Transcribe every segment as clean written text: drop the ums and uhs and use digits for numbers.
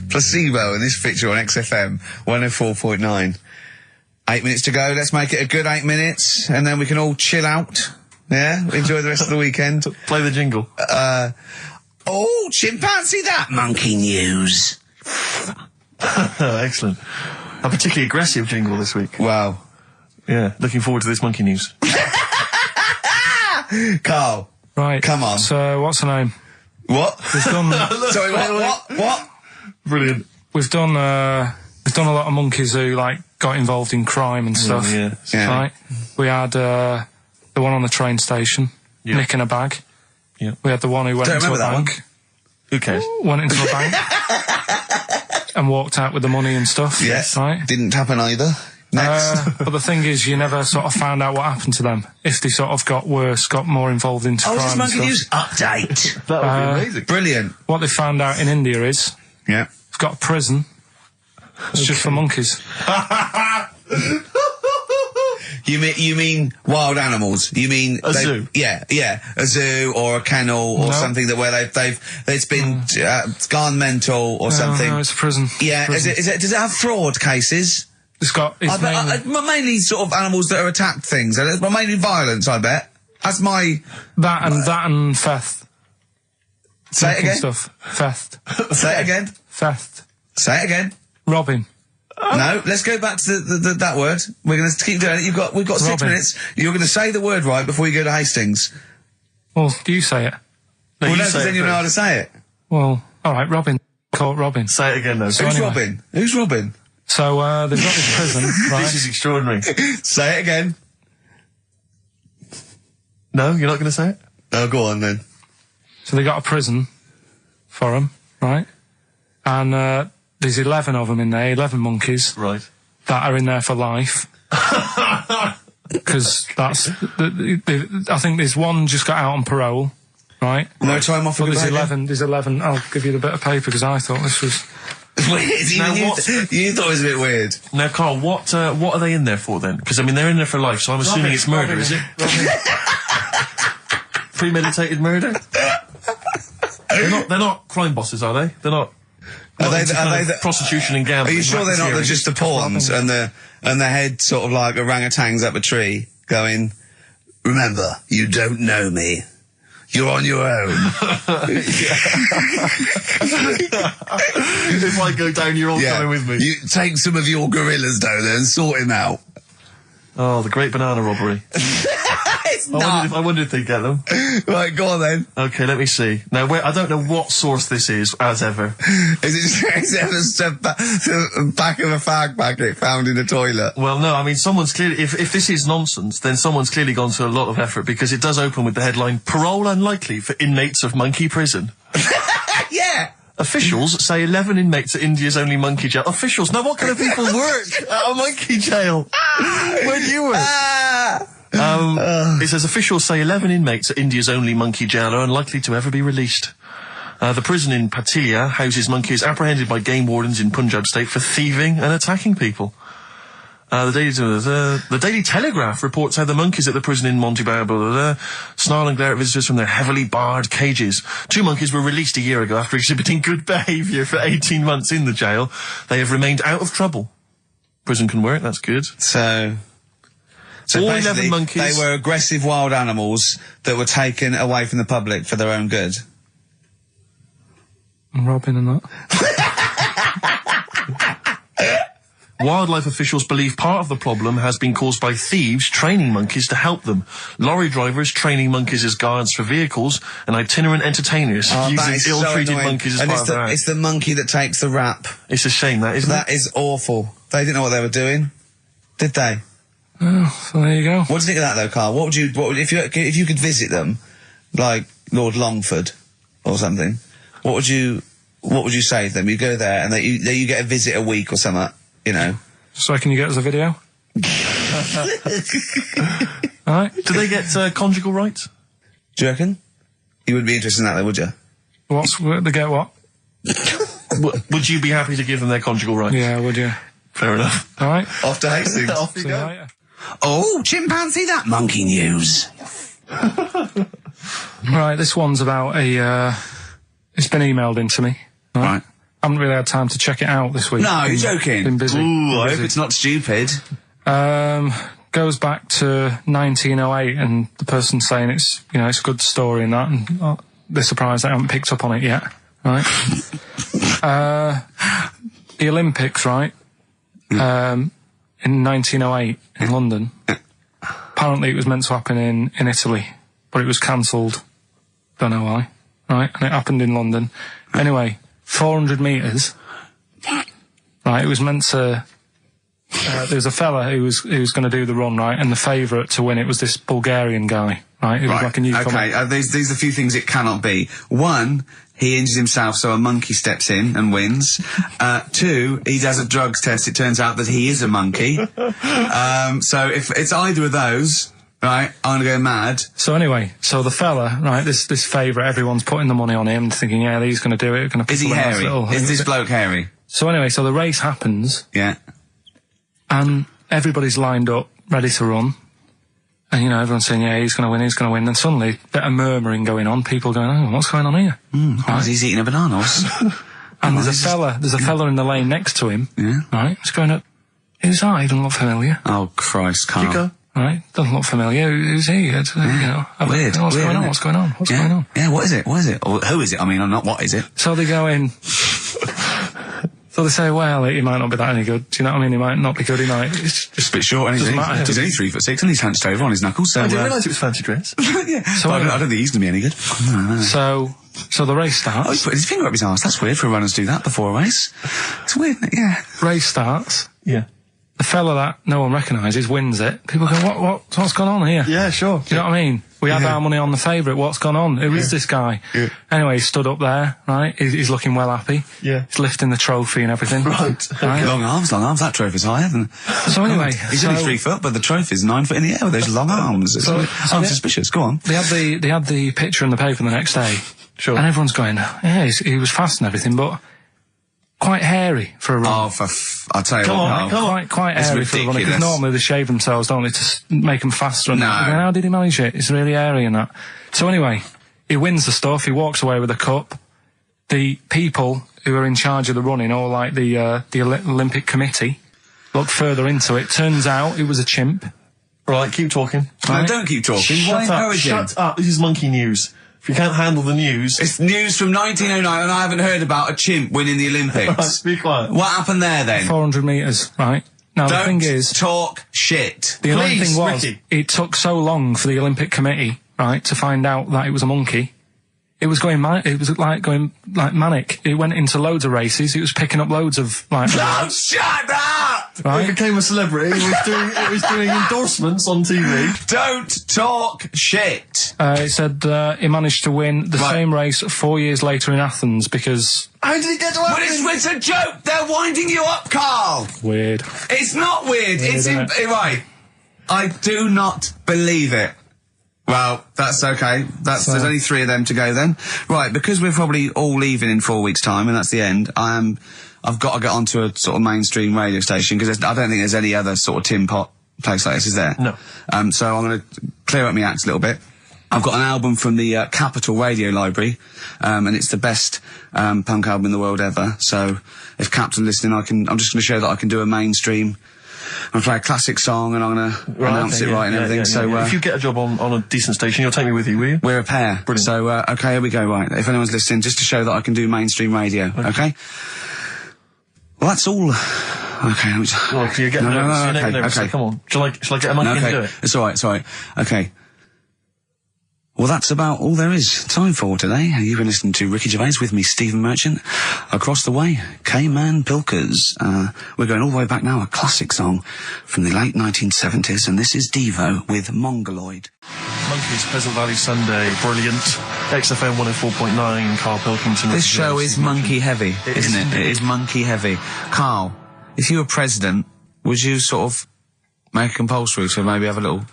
Placebo in this picture on XFM 104.9. 8 minutes to go. Let's make it a good 8 minutes, and then we can all chill out. Yeah, enjoy the rest of the weekend. Play the jingle. Chimpanzee that monkey news. Excellent. A particularly aggressive jingle this week. Wow. Yeah, looking forward to this monkey news. Carl. Right. Come on. So, what's her name? What? We've done. Sorry, what? Brilliant. We've done a lot of monkeys who got involved in crime and stuff. Yeah. Right. We had the one on the train station, nicking a bag. Yeah. We had the one who went into a bank. Who cares? Went into a bank and walked out with the money and stuff. Yes. Right. Didn't happen either. Next. But the thing is, you never sort of found out what happened to them. If they sort of got worse, got more involved into crime this and monkey stuff. news update. That would be amazing. Brilliant. What they found out in India is, Yeah. it's got a prison. It's just for monkeys. You mean wild animals? You mean a zoo? Yeah, a zoo or a kennel or something where it's been gone mental or something. No, it's a prison. Yeah, prison. Does it have fraud cases? It's got. It's mainly sort of animals that are attacked things. Mainly violence, I bet. That's my that and theft. Say it again. Stuff. Theft. Say it again. Theft. Say it again. Robbing. No, let's go back to that word. We're going to keep doing it. We've got 6 minutes. You're going to say the word right before you go to Hastings. Well, do you say it? No, because then you know how to say it. Well, all right, Robin. Caught Robin. Say it again, though. So Who's anyway. Robin? Who's Robin? So they've got this prison. Right? This is extraordinary. Say it again. No, you're not going to say it? Oh, go on then. So they got a prison for them, right? And there's 11 of them in there, 11 monkeys. Right. That are in there for life. Because that's... I think there's one just got out on parole, right? No time off for there's 11. I'll give you the bit of paper because I thought this was... Weird. You thought it was a bit weird. Now, Carl, what are they in there for then? Because, I mean, they're in there for life, so I'm assuming it's murder, is it? Premeditated murder? They're not crime bosses, are they? They're not... Are they prostitution and gambling? Are you sure they're not just the pawns and the head sort of like orangutans up a tree going, remember, you don't know me. You're on your own. If I go down, you're all coming with me. You take some of your gorillas down there and sort him out. Oh, the great banana robbery. I wondered if they'd get them. Right, go on then. Okay, let me see. Now, I don't know what source this is, as ever. Is it the back of a fag packet found in a toilet? Well, no, I mean, someone's clearly... If this is nonsense, then someone's clearly gone to a lot of effort, because it does open with the headline, Parole Unlikely for Inmates of Monkey Prison. Yeah! Officials say 11 inmates at India's only monkey jail. Officials? Now, what kind of people work at a monkey jail? Where do you work? It says officials say 11 inmates at India's only monkey jail are unlikely to ever be released. The prison in Patiala houses monkeys apprehended by game wardens in Punjab state for thieving and attacking people. The Daily Telegraph reports how the monkeys at the prison in Montebello snarl and glare at visitors from their heavily barred cages. 2 monkeys were released a year ago after exhibiting good behaviour for 18 months in the jail. They have remained out of trouble. Prison can work, that's good. So all 11 monkeys... They were aggressive wild animals that were taken away from the public for their own good. Robin and that. Wildlife officials believe part of the problem has been caused by thieves training monkeys to help them. Lorry drivers training monkeys as guards for vehicles, and itinerant entertainers using ill-treated monkeys as part of their act. It's the monkey that takes the rap. It's a shame, that, isn't it? That is awful. They didn't know what they were doing, did they? Oh, so there you go. What do you think of that, though, Carl? What would you if you could visit them, like Lord Longford or something? What would you say to them? You go there and you get a visit a week or something. You know. So can you get us a video? Alright. Do they get conjugal rights? Do you reckon? You wouldn't be interested in that, though, would you? They get what? Would you be happy to give them their conjugal rights? Yeah, would you? Fair enough. Alright. Off to Hastings. Off you go. Oh, chimpanzee that monkey news. Right, this one's about a It's been emailed into me. Right. I haven't really had time to check it out this week. No, you're joking. Been busy. Ooh, I hope it's not stupid. Goes back to 1908, and the person's saying it's a good story and that, and they're surprised they haven't picked up on it yet, right? The Olympics, right? In 1908 in London. Apparently it was meant to happen in Italy, but it was cancelled. Don't know why, right? And it happened in London. Anyway, 400 metres. Right, it was meant to... there was a fella who was going to do the run, right, and the favourite to win it was this Bulgarian guy, right, who was like a newcomer. Okay, these are a few things it cannot be. One, he injures himself, so a monkey steps in and wins. Two, he does a drugs test, it turns out that he is a monkey. So if it's either of those, right, I'm going to go mad. So anyway, so the fella, right, this favourite, everyone's putting the money on him, thinking, yeah, he's going to do it. Is he hairy? Is this bloke hairy? So anyway, so the race happens. Yeah. And everybody's lined up, ready to run. And, everyone's saying, yeah, he's going to win, he's going to win. Then suddenly, a bit of murmuring going on, people going, oh, what's going on here? Right. He's eating a banana. And there's a fella in the lane next to him. Yeah. Right, he's going up, who's that? He doesn't look familiar. Oh, Christ, Carl. Right, doesn't look familiar. Who's he? Weird. What's going on? What's going on? What's going on? Yeah, what is it? What is it? Or who is it? I mean, not what is it? So they go in... So they say, well, he might not be that any good. Do you know what I mean? He might not be good. He might. It's just a bit short, and he's only 3'6", and he's hunched over on his knuckles. So I didn't realise it was fancy dress. Yeah, so I don't think he's going to be any good. So the race starts. Oh, he's put his finger up his arse. That's weird for runners to do that before a race. It's weird, isn't it? Yeah. Race starts. Yeah. The fella that no one recognises wins it. People go, what's gone on here? Yeah, sure. Do you know what I mean? We had our money on the favourite. What's gone on? Who is this guy? Yeah. Anyway, he stood up there, right? He's looking well happy. Yeah. He's lifting the trophy and everything. Right. Long arms. That trophy's higher than... So anyway... He's only 3 foot, but the trophy's 9 foot in the air with those long arms. I'm suspicious. Go on. They had the picture in the paper the next day. Sure. And everyone's going, yeah, he was fast and everything, but... quite hairy for a run. Oh, I'll tell you what. Quite hairy for a run. Because normally they shave themselves, don't they, to make them faster. And how did he manage it? It's really hairy and that. So anyway, he wins the stuff. He walks away with a cup. The people who are in charge of the running, or like the Olympic Committee, look further into it. Turns out it was a chimp. Right, keep talking. No, don't keep talking. Shut up. This is monkey news. If you can't handle the news... It's news from 1909 and I haven't heard about a chimp winning the Olympics. Right, be quiet. What happened there then? 400 metres, right? Now the thing is... talk shit. The only thing was, Ricky. it took so long for the Olympic Committee, right, to find out that it was a monkey. It was going manic. It went into loads of races. It was picking up loads of, like... Oh, shut up! Right? It became a celebrity. It was doing endorsements on TV. Don't talk shit. It said he managed to win the same race 4 years later in Athens because... How did he get to Athens? But it's a joke. They're winding you up, Carl. Weird. It's not weird. Right. I do not believe it. Well, that's okay. There's only 3 of them to go then. Right, because we're probably all leaving in 4 weeks' time, and that's the end, I've got to get onto a sort of mainstream radio station, because I don't think there's any other sort of tin pot place like this, is there? No. So I'm going to clear up my act a little bit. I've got an album from the Capitol Radio Library, and it's the best punk album in the world ever. So if Captain listening, I'm just going to show that I can do a mainstream. I'm going to play a classic song and I'm going to announce it right and everything. So if you get a job on a decent station, you'll take me with you, will you? We're a pair. Brilliant. So, okay, here we go, right. If anyone's listening, just to show that I can do mainstream radio, okay? Well, that's all. Okay. Well, you're getting nervous. Okay. Come on. Shall I get a monkey and do it? It's alright. Okay. Well, that's about all there is time for today. You've been listening to Ricky Gervais with me, Stephen Merchant. Across the way, K-Man Pilkers. We're going all the way back now, a classic song from the late 1970s, and this is Devo with Mongoloid. Monkeys, Pleasant Valley Sunday, brilliant. XFM 104.9, Karl Pilkington. This show is monkey heavy, isn't it? It is monkey heavy. Carl, if you were president, would you sort of make it compulsory to maybe have a little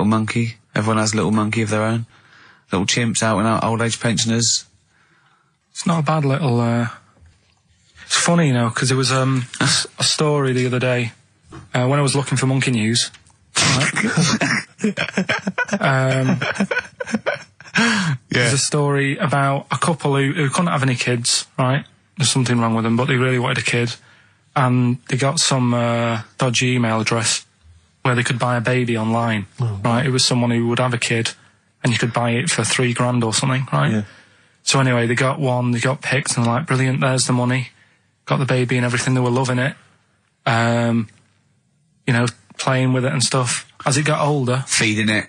monkey? Everyone has a little monkey of their own. Little chimps out and out, old age pensioners. It's not a bad little, it's funny, because there was, a story the other day, when I was looking for monkey news. Right? There's a story about a couple who couldn't have any kids, right? There's something wrong with them, but they really wanted a kid. And they got some dodgy email address where they could buy a baby online, right? It was someone who would have a kid, and you could buy it for $3,000 or something, right? Yeah. So anyway, they got picked, and they're like, brilliant, there's the money. Got the baby and everything, they were loving it. You know, playing with it and stuff. As it got older... Feeding it.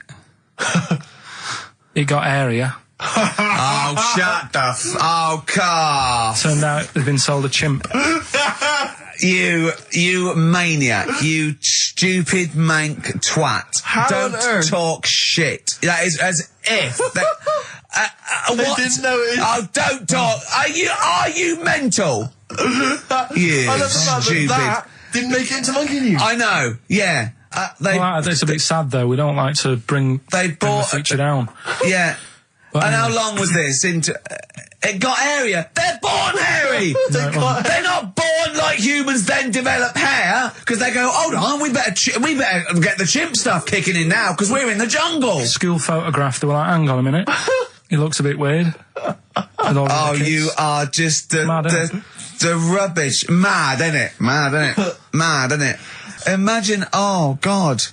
It got airier. Oh, shut the oh, Carl. Turned out they'd been sold a chimp. You maniac. You stupid mank twat. How Don't on earth? talk shit. That is as if... what? Didn't know it. Oh, don't talk. Are you mental? You I love stupid. that didn't make it into Monkey News. I know, yeah. It's a bit sad though. We don't like to bring the feature down. Yeah. But and anyway. how long was this into? It got hairier. They're born hairy. They're not born like humans. Then develop hair because they go. Hold on, we better get the chimp stuff kicking in now because we're in the jungle. School photograph. They were like, hang on a minute. He looks a bit weird. Oh, you are just the rubbish. Mad, innit? Mad, innit? Mad, innit? Imagine, oh, God.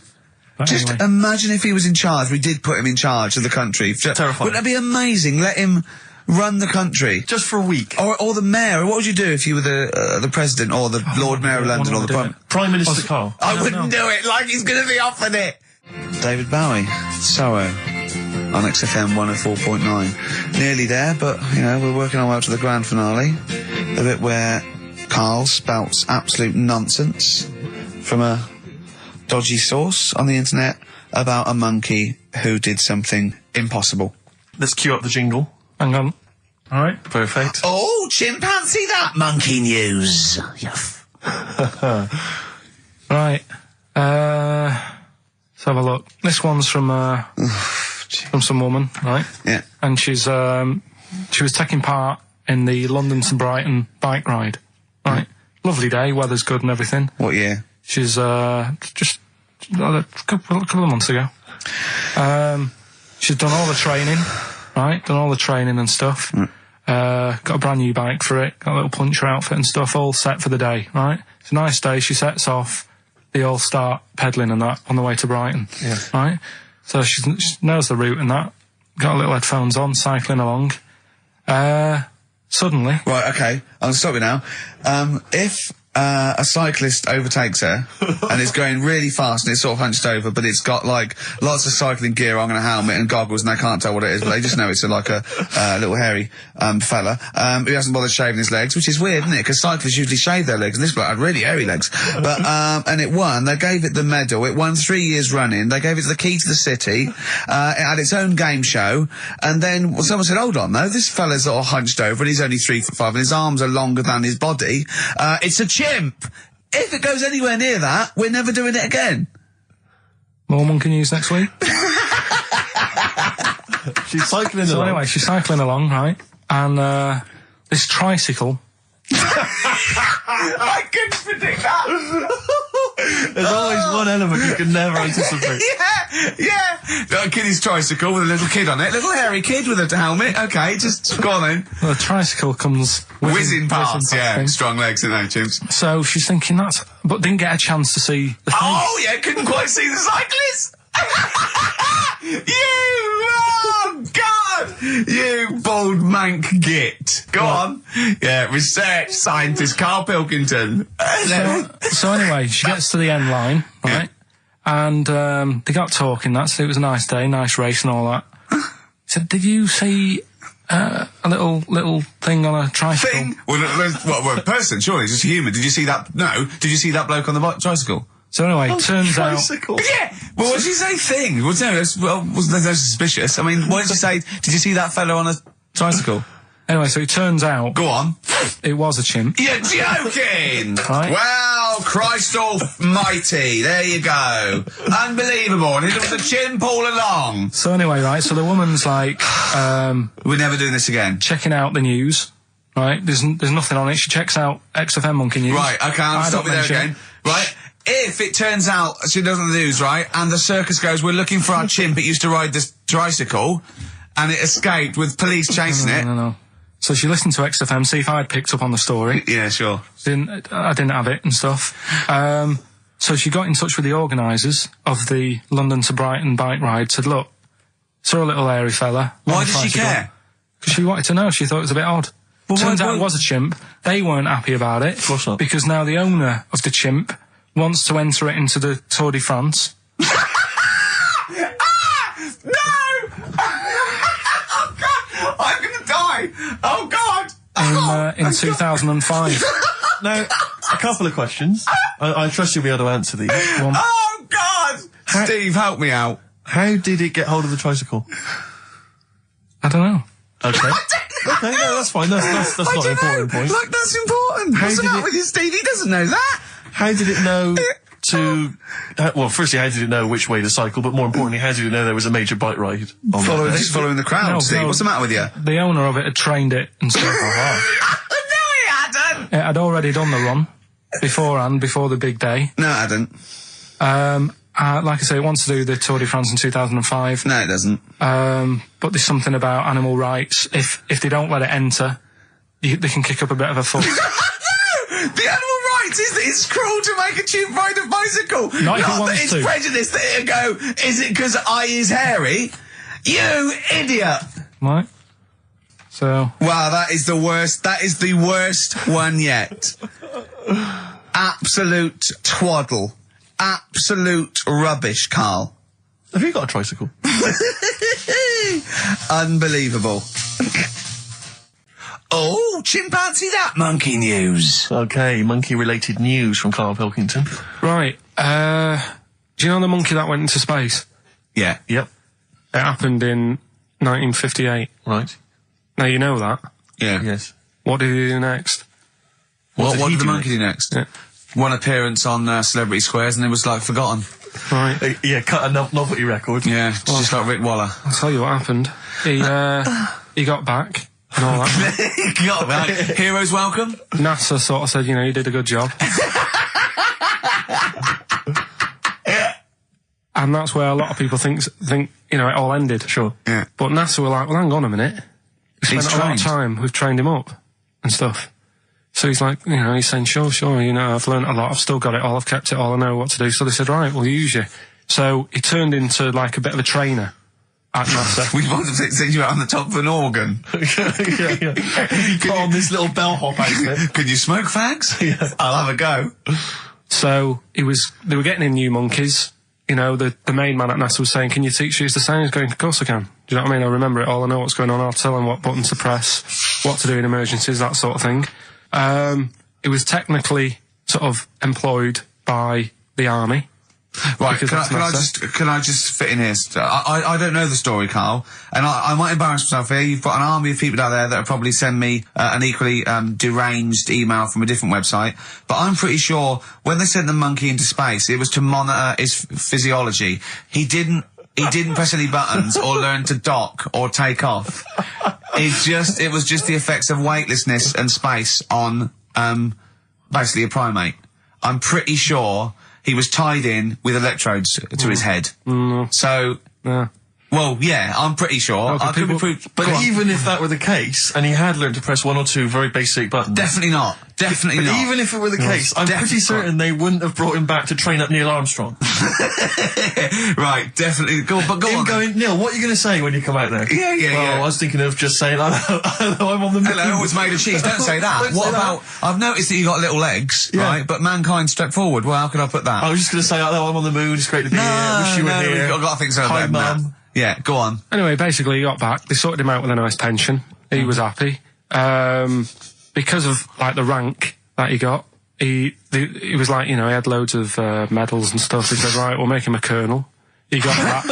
But Just anyway. imagine if he was in charge. We did put him in charge of the country. Terrifying. Wouldn't that be amazing? Let him run the country. Just for a week. Or the mayor. What would you do if you were the president or the Lord Mayor of London or the Prime Minister Carl. I wouldn't do it like he's going to be offered it. David Bowie, Soho, on XFM 104.9. Nearly there, but, you know, we're working our way up to the grand finale. The bit where Karl spouts absolute nonsense from a dodgy source on the internet about a monkey who did something impossible. Let's cue up the jingle. Hang on. All right. Perfect. Oh, chimpanzee that monkey news. Yes. Right. Let's have a look. This one's from some woman, right? Yeah. And she was taking part in the London to Brighton bike ride, right? Lovely day, weather's good and everything. What year? She's just a couple of months ago. She's done all the training, right? Done all the training and stuff. Got a brand new bike for it. Got a little puncher outfit and stuff, all set for the day, right? It's a nice day. She sets off. They all start pedalling and that on the way to Brighton, right? So she knows the route and that. Got a little headphones on, cycling along. Suddenly... Right, okay, I'll stop you now. If a cyclist overtakes her and is going really fast and it's sort of hunched over, but it's got like lots of cycling gear on and a helmet and goggles and they can't tell what it is, but they just know it's like a little hairy fella who hasn't bothered shaving his legs, which is weird, isn't it? Because cyclists usually shave their legs and this bloke had really hairy legs. But and it won. They gave it the medal. It won 3 years running. They gave it the key to the city. It had its own game show. And then someone said, hold on though, this fella's all hunched over and he's only 3'5" and his arms are longer than his body. It's a chimp. If it goes anywhere near that, we're never doing it again. More monkey news next week. She's cycling So along. anyway, she's cycling along, right? And this tricycle... I couldn't predict that. There's always one element you can never anticipate. Yeah. Got a kiddie's tricycle with a little kid on it. Little hairy kid with a helmet. Okay, just go on then. The tricycle comes... Whizzing past, yeah. things. Strong legs, isn't they, chimps? So she's thinking that's... But didn't get a chance to see the thing. Oh, yeah, couldn't quite see the cyclist. Oh, God! You bald mank git. Go on. Yeah, research scientist Karl Pilkington. So anyway, she gets to the end line, right? And they got talking, it was a nice day, nice race and all that. So did you see a little thing on a tricycle? Thing? Well, a person, surely, just a human. Did you see that? No. Did you see that bloke on the tricycle? So anyway, turns out... Tricycle. Yeah! Well, what did she say thing? Well, no, wasn't no suspicious. I mean, what did she say? Did you see that fellow on a tricycle? Anyway, so it turns out... Go on. It was a chimp. You're joking! Right. Well, Christ almighty, there you go. Unbelievable, and it was a chimp all along. So anyway, right, so the woman's like... We're never doing this again. checking out the news, right? There's nothing on it. She checks out XFM Monkey News. Right, okay, I'll stop you there again. Right. If it turns out she does on the news, right, and the circus goes, we're looking for our chimp, it used to ride this tricycle, and it escaped with police chasing it. No. So she listened to XFM, see if I'd picked up on the story. Yeah, sure. I didn't have it and stuff. So she got in touch with the organisers of the London to Brighton bike ride, said, look, saw a little hairy fella. Why did she care? Because she wanted to know. She thought it was a bit odd. Well, Turns out it was a chimp. They weren't happy about it. Of course not. Because now the owner of the chimp wants to enter it into the Tour de France. No! Oh, God! I'm gonna die! Oh, God! In 2005. Now, a couple of questions. I trust you'll be able to answer these. One, Oh, God! Steve, help me out. how did it get hold of the tricycle? I don't know. Okay. Okay, no, that's fine. That's not an important point. Look, that's important. How What's the did matter it- with you, Steve? He doesn't know that. How did it know to... well, firstly, how did it know which way to cycle? But more importantly, how did it know there was a major bike ride on that day? Just following the crowd, No, Steve. no. What's the matter with you? The owner of it had trained it and stuff. No, he hadn't. It had already done the run beforehand, before the big day. No, it hadn't. Like I say, it wants to do the Tour de France in 2005. No, it doesn't. But there's something about animal rights. If they don't let it enter, they can kick up a bit of a fuss. No! The animal rights is that it's cruel to make a chimp ride a bicycle. Not if it that wants it's to. prejudice that it'll go, is it because I is hairy? You idiot! Right? So, Wow, that is the worst. That is the worst one yet. Absolute twaddle. Absolute rubbish, Carl. Have you got a tricycle? Unbelievable. Oh, chimpanzee that monkey news. Okay, monkey-related news from Karl Pilkington. right, do you know the monkey that went into space? Yeah. Yep. It happened in 1958. Right. Now you know that. Yeah. Yes. What did he do next? What he did the do monkey do next? Yeah. One appearance on Celebrity Squares and it was like forgotten. Right. Yeah, cut a novelty record. Yeah, just like Rick Waller. I'll tell you what happened. He got back and all that. Got that. Heroes welcome. NASA sort of said, you know, you did a good job. And that's where a lot of people think, you know, it all ended. Sure. Yeah. But NASA were like, well, hang on a minute. We He's spent a lot of trained. time, we've trained him up and stuff. So he's like, you know, he's saying, sure, you know, I've learned a lot, I've still got it all, I've kept it all, I know what to do. So they said, right, we'll use you. So he turned into like a bit of a trainer at NASA. We want to send you out on the top of an organ. yeah. Put on this little bellhop outfit. Could you smoke fags? Yeah. I'll have a go. So they were getting in new monkeys. You know, the main man at NASA was saying, can you teach these the sound? He's going, of course I can. Do you know what I mean? I remember it all, I know what's going on, I'll tell him what buttons to press, what to do in emergencies, that sort of thing. It was technically sort of employed by the army. Right, Because that's can I just fit in here? I don't know the story, Carl, and I might embarrass myself here. You've got an army of people out there that will probably send me an equally deranged email from a different website, but I'm pretty sure when they sent the monkey into space, it was to monitor his physiology. He didn't press any buttons or learn to dock or take off. It was just the effects of weightlessness and space on basically a primate. I'm pretty sure he was tied in with electrodes to his head. So, Yeah. well, yeah, I'm pretty sure. Okay, I could be proved. But Go on. even if that were the case, and he had learned to press one or two very basic buttons... Definitely not. Definitely But not. even if it were the case, I'm pretty definitely certain they wouldn't have brought him back to train up Neil Armstrong. Right, definitely. Go on, but go Him on. then. going, Neil, what are you going to say when you come out there? Yeah, Well, yeah. I was thinking of just saying, hello, I'm on the moon. Hello, it's made of cheese. Don't say that. Don't What say about? I've noticed that you got little legs, Yeah. right? But mankind stepped forward. Well, how can I put that? I was just going to say, hello, I'm on the moon, it's great to be here, wish you were here. I've got to think so Hi, better than that. Mum. Yeah, go on. Anyway, basically he got back. They sorted him out with a nice pension. He was happy. Because of, like, the rank that he got, he was like, you know, he had loads of medals and stuff. He said, right, we'll make him a colonel. He got that.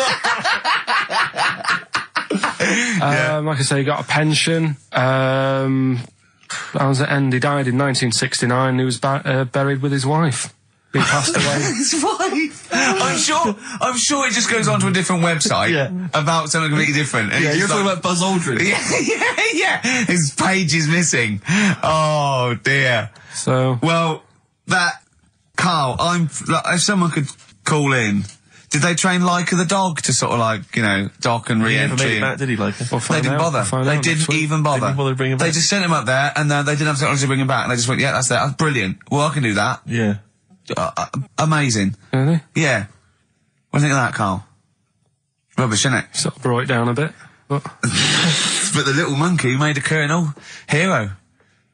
Like I say, he got a pension. That was the end. He died in 1969. He was buried with his wife. He passed away. His wife. I'm sure it just goes on to a different website about something completely different. And Yeah, it's you're just talking like- about Buzz Aldrin. Yeah. His page is missing. Oh dear. So, Well, Carl, if someone could call in Did they train Leica the dog to sort of like, you know, dock and He never made re-entry? it back, did he, Leica? They didn't bother. They didn't even bother. They didn't bother to bring him They back. just sent him up there, and they didn't have technology to bring him back. And they just went, yeah, that's that. That's brilliant. Well, I can do that. Yeah. Amazing. Really? Yeah. What do you think of that, Carl? Rubbish, isn't it? Sort of brought it down a bit. But But the little monkey made a colonel. Hero.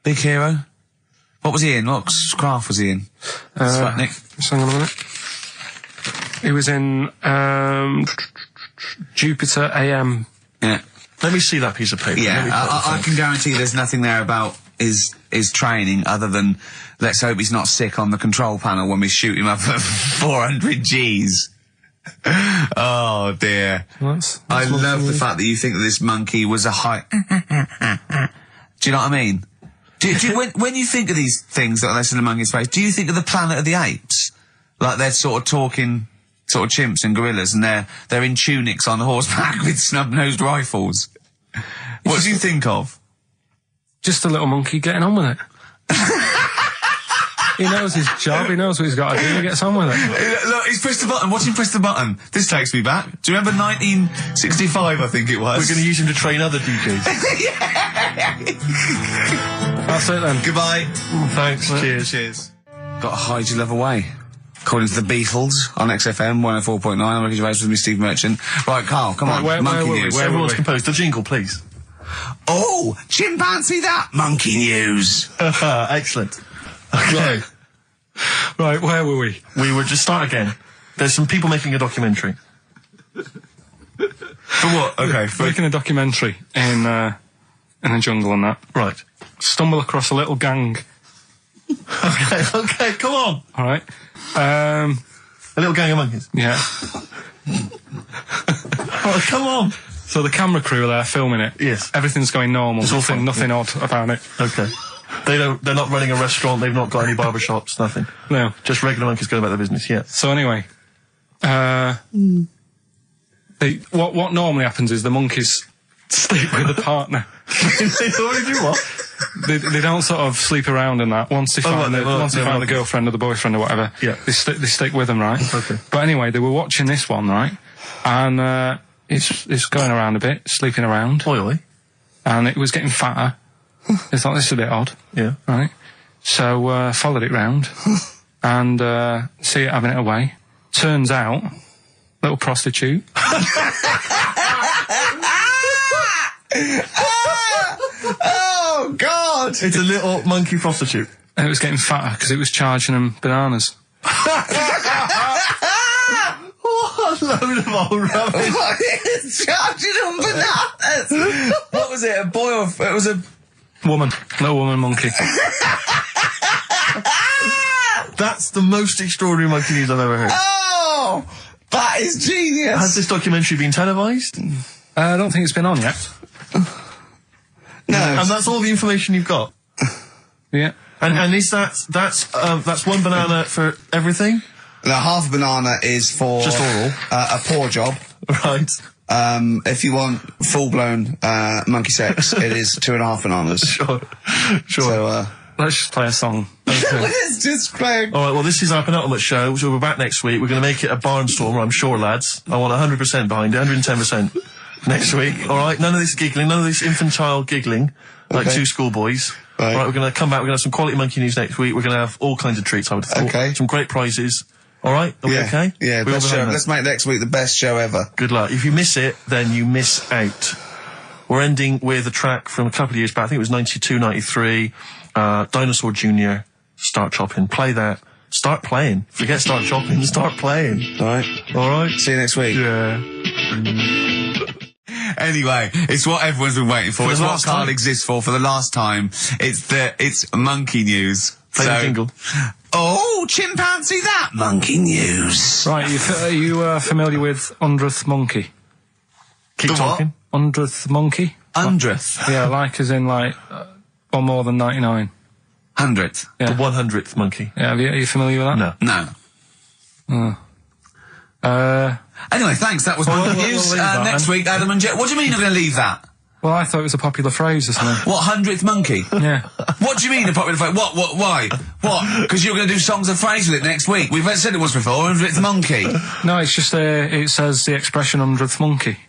Big hero. What was he in? What craft was he in? Sputnik. just hang on a minute. He was in Jupiter AM. Yeah. Let me see that piece of paper. Let me Yeah, put this I on. can guarantee there's nothing there about his training other than let's hope he's not sick on the control panel when we shoot him up at 400 Gs. Oh dear. I love the fact that you think that this monkey was a high... Do you know what I mean? Do you, when you think of these things that are less than a monkey's face, do you think of the Planet of the Apes? Like they're sort of talking sort of chimps and gorillas and they're in tunics on horseback with snub-nosed rifles. What do you think of? Just a little monkey getting on with it. He knows his job, he knows what he's got to do, he gets on with it. Look, he's pressed the button. Watch him press the button. This takes me back. Do you remember 1965, I think it was? We're going to use him to train other DJs. That's it then. Goodbye. Thanks. Cheers. Cheers. Got to hide your love away. According to the Beatles on XFM 104.9. I'm Ricky Gervais with me, Steve Merchant. Right, Carl, come on. where monkey were we? news. Everyone's composed. The jingle, please. Oh, chimpanzee that monkey news. Excellent. Okay. Right, where were we? We would just start again. There's some people making a documentary. For what? Okay. Making a documentary in the jungle and that. Right. Stumble across a little gang. Okay, come on. All right. A little gang of monkeys. Yeah. Oh, come on. So the camera crew are there filming it. Yes. Everything's going normal. It's all fine. Nothing odd about it. Okay. They're not running a restaurant, they've not got any barbershops, nothing. No. Just regular monkeys going about their business, yeah. So anyway, what normally happens is the monkeys sleep with the partner. They already do what? They don't sort of sleep around and that. Once they find the girlfriend or the boyfriend or whatever, Yeah. they stick with them, right? Okay. But anyway, they were watching this one, right? And it's going around a bit, sleeping around, Oi. and it was getting fatter. They thought, this is a bit odd. Yeah. Right. So, followed it round and, see it having it away. Turns out, little prostitute. Oh, God! It's a little monkey prostitute. And it was getting fatter because it was charging them bananas. What a load of old rubbish. Charging them bananas! What was it, a boy or... It was a... Woman. Little woman monkey. That's the most extraordinary monkey news I've ever heard. Oh! That is genius! Has this documentary been televised? I don't think it's been on yet. No. And that's all the information you've got? Yeah. And is that's one banana for everything? Now, half a banana is for... Just oral. A poor job. Right. If you want full-blown monkey sex, it is 2.5 bananas. Sure. So, Let's just play a song. let's just play... All right, well, this is our penultimate show, so we're back next week. We're going to make it a barnstormer, I'm sure, lads. I want 100% behind it, 110% next week. All right, none of this giggling, none of this infantile giggling, like Okay. two schoolboys. Right. All right, we're going to come back, we're going to have some quality monkey news next week. We're going to have all kinds of treats, I would have thought. Okay. Some great prizes. All right, are we okay? Yeah, We all best show. behind that? Let's make next week the best show ever. Good luck. If you miss it, then you miss out. We're ending with a track from a couple of years back. I think it was 92, 93. Dinosaur Jr. Start Chopping. Play that. Start playing. Forget Start Chopping. Start playing. All right. All right? See you next week. Yeah. Anyway, it's what everyone's been waiting for. the It's what last Carl time. exists for the last time. It's monkey news. Play the jingle. Oh, chimpanzee that monkey news. Right, are you familiar with 100th monkey? Keep The what? talking. 100th monkey? 100th. Yeah, like as in like, one more than 99. 100th. Yeah. The 100th monkey. Yeah, are you familiar with that? No. No. Oh. Anyway, thanks. That was monkey we'll news. leave that Next then. week, Adam and Jet. What do you mean you're going to leave that? Well, I thought it was a popular phrase or something. What, 100th monkey? Yeah. What do you mean a popular phrase? What, why? What? Because you're going to do songs of phrase with it next week. We've said it once before, 100th monkey. No, it's just, it says the expression 100th monkey.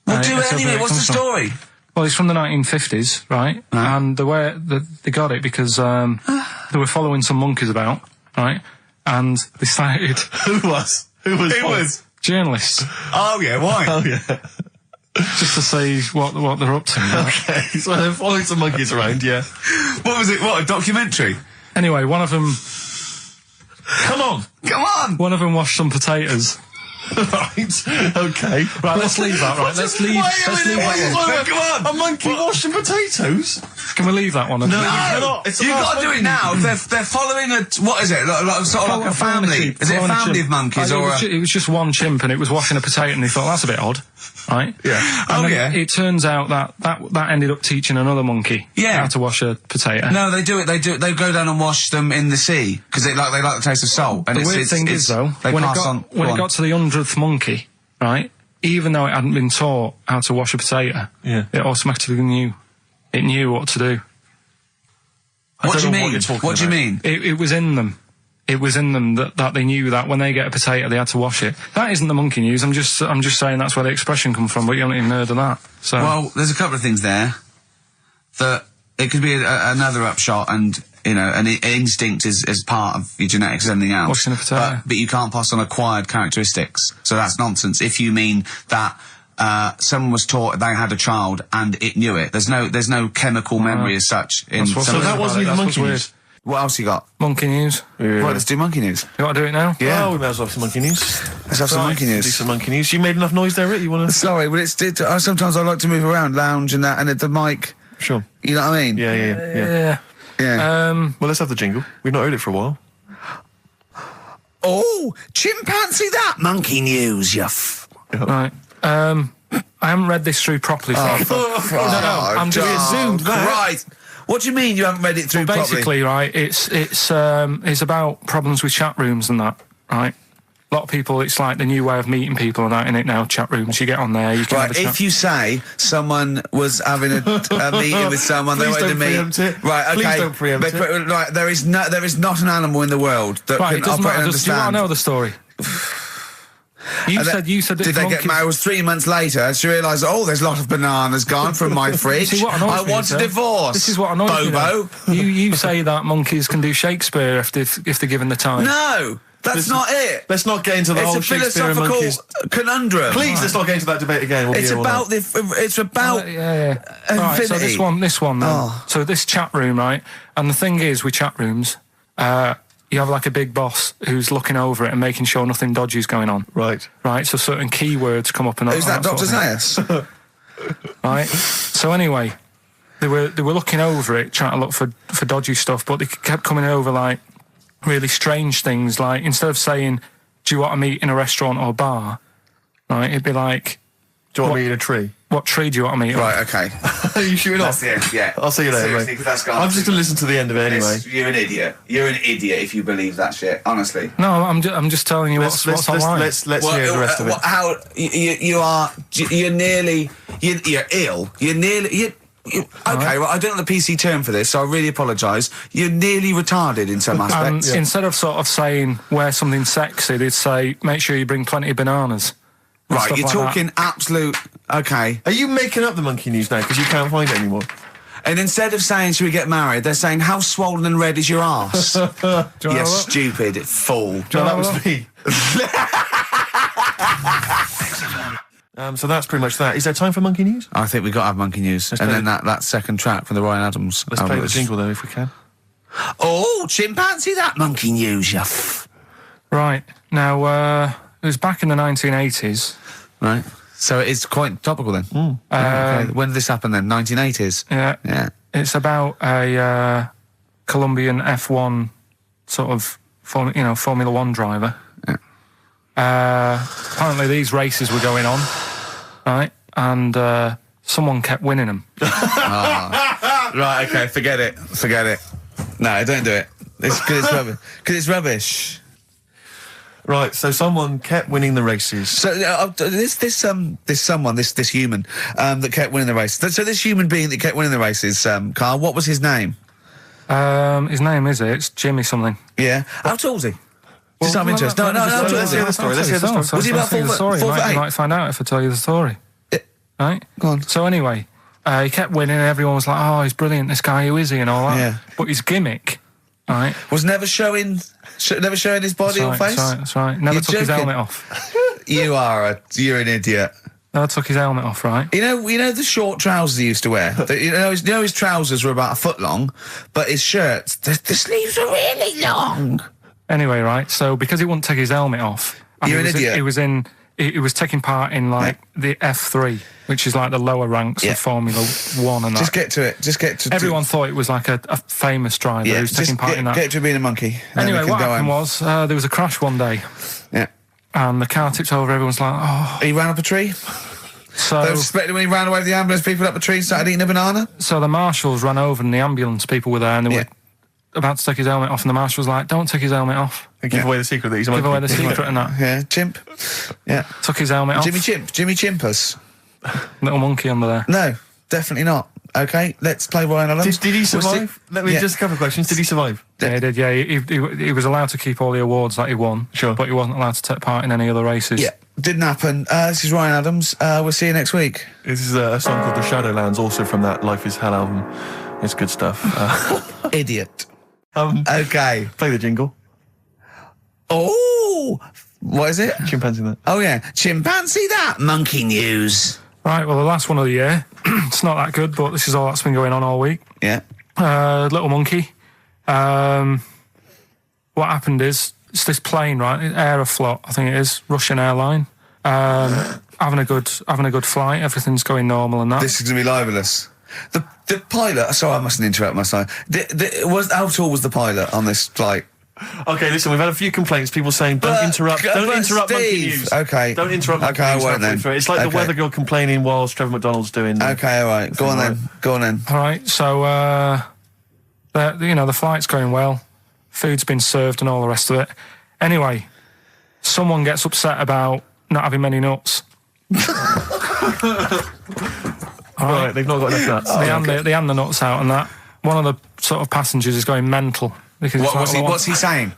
Well, do it anyway, what's the story? Well, it's from the 1950s, right? And the way they got it because they were following some monkeys about, right? And they started... Who was? Journalists. Oh, yeah, why? Oh, yeah. Just to see what they're up to. Right? Okay, so they're following some monkeys around, yeah. What was it? What, a documentary? Anyway, one of them... Come on! One of them washed some potatoes. Right, okay. Right, let's leave that, right? Let's leave that one. Come on! A monkey washing potatoes? Can we leave that one? No, you cannot. You've got to do it now. They're following what is it? Sort of like a family. Is it a family of monkeys or it was just one chimp and it was washing a potato and they thought, that's a bit odd, right? Yeah. And then it turns out that ended up teaching another monkey how to wash a potato. No, they do it. They go down and wash them in the sea because they like the taste of salt. And the weird thing is though, when it got to the 100th monkey, right? Even though it hadn't been taught how to wash a potato, it automatically knew. It knew what to do. What do you mean? What do you mean? It was in them. It was in them that they knew that when they get a potato, they had to wash it. That isn't the monkey news. I'm just saying that's where the expression comes from. But you haven't even heard of that. So well, there's a couple of things there that it could be another upshot, and an instinct is part of your genetics as anything else. Washing a potato. But you can't pass on acquired characteristics. So that's nonsense. If you mean that. Someone was taught they had a child and it knew it. There's no chemical memory as such. So that wasn't even monkey news. What else you got? Monkey news. Yeah. Right, let's do monkey news. You want to do it now? Yeah. Oh, we might as well have some monkey news. Let's have some monkey news. Do some monkey news. You made enough noise there, Rick? You want to? Sorry, but sometimes I like to move around, lounge and that, and at the mic. Sure. You know what I mean? Yeah. Well, let's have the jingle. We've not heard it for a while. Oh, chimpanzee that monkey news, Right. I haven't read this through properly. I'm just zoomed. Right. What do you mean you haven't read it through properly? Basically, right, it's about problems with chat rooms and that, right? A lot of people, it's like the new way of meeting people and that in it now, chat rooms. You get on there, you can have a chat. If you say someone was having a meeting with someone, they wanted to meet. Right, okay. Please don't preempt it. Right, there is not an animal in the world that can operate and understand. Do you want to know the story? You said that did they get married? It was 3 months later. She realised, there's a lot of bananas gone from my fridge. I want a divorce. This is what annoys me. Bobo. You say that monkeys can do Shakespeare if they're given the time. No. That's not it. Let's not get into the whole Shakespeare and monkeys. It's a philosophical conundrum. Please, let's not get into that debate again. It's about Right, so this one then. So this chat room, right? And the thing is, with chat rooms, you have like a big boss who's looking over it and making sure nothing dodgy is going on. Right. Right, so certain keywords come up and who's that, Dr. Zayas? Right. So anyway, they were looking over it, trying to look for dodgy stuff, but they kept coming over like really strange things. Like instead of saying, "Do you want to meet in a restaurant or bar?" Right, it'd be like, "Do you want to meet in a tree?" What tree do you want to meet? Right, okay. Are you shooting off? That's the end, yeah. I'll see you later, seriously, mate. That's I'm just going to listen to the end of it anyway. You're an idiot. You're an idiot if you believe that shit, honestly. No, I'm just telling you what's online. Let's hear the rest of it. You're ill. Okay, well, I don't know the PC term for this, so I really apologise. You're nearly retarded in some aspects. Instead of sort of saying, wear something sexy, they'd say, make sure you bring plenty of bananas. Right, you're talking absolute... Okay. Are you making up the monkey news now because you can't find it anymore? And instead of saying, should we get married, they're saying, how swollen and red is your arse? You stupid fool. That was me. So that's pretty much that. Is there time for monkey news? I think we've got to have monkey news. And then that second track from the Ryan Adams. Let's play the jingle, though, if we can. Oh, chimpanzee that monkey news, Right. Now, it was back in the 1980s. Right. So it is quite topical then. Okay. When did this happen then? 1980s? Yeah. It's about a Colombian F1 sort of, Formula One driver. Yeah. Apparently these races were going on, right? And someone kept winning them. Right, okay, forget it. No, don't do it. It's because it's rubbish. Right, so someone kept winning the races. So this human that kept winning the race. So this human being that kept winning the races, Carl, what was his name? His name it's Jimmy something. Yeah. How tall was he? Just out of interest. No, how tall was he? Let's hear the story. Was he about 4 foot 8? You might find out if I tell you the story. Right? Go on. So anyway, he kept winning and everyone was like, oh, he's brilliant, this guy, who is he, and all that. Yeah. But his gimmick, right? Was never showing his body or face? That's right. Never You're took his joking. helmet off. You're an idiot. Never took his helmet off, right? You know the short trousers he used to wear? His trousers were about a foot long, but his shirts, the sleeves were really long. Anyway, right, so because he wouldn't take his helmet off... You're an idiot. He was taking part in, the F3, which is like the lower ranks of Formula 1 and that. Just get to it. Everyone thought it was like a famous driver who was taking part in that. Get to being a monkey. Anyway, what happened was, there was a crash one day. Yeah. And the car tipped over, everyone's like, oh... He ran up a tree? So... They were suspecting when he ran away with the ambulance people up a tree and started eating a banana? So the marshals ran over and the ambulance people were there and they were about to take his helmet off and the marshal was like, don't take his helmet off. And give away the secret that he's a monkey. Give away the secret and that. Yeah, chimp. Yeah. Took his helmet off. Jimmy Chimpus. Little monkey under there. No, definitely not. Okay, let's play Ryan Adams. Did he survive? Let me just a couple of questions. Did he survive? Yeah, he did, yeah. He was allowed to keep all the awards that he won. Sure. But he wasn't allowed to take part in any other races. Yeah, didn't happen. This is Ryan Adams. We'll see you next week. This is a song called The Shadowlands, also from that Life is Hell album. It's good stuff. Idiot. Okay. Play the jingle. Oh, what is it? Chimpanzee that. Oh, yeah. Chimpanzee that. Monkey news. Right, well, the last one of the year. It's not that good, but this is all that's been going on all week. Yeah. Little monkey. What happened is, it's this plane, right? Aeroflot, I think it is, Russian airline. Having a good flight. Everything's going normal and that. This is going to be libelous. The pilot. Sorry, I mustn't interrupt my side. How tall was the pilot on this flight? Okay, listen, we've had a few complaints. People saying, don't interrupt monkey news. Okay. Don't interrupt monkey news. I won't then. It's like the weather girl complaining whilst Trevor McDonald's doing... Okay, all right. Go on then. All right, so, the flight's going well. Food's been served and all the rest of it. Anyway, someone gets upset about not having many nuts. Right, they've not got enough nuts. They hand the nuts out and that. One of the sort of passengers is going mental. What's he saying?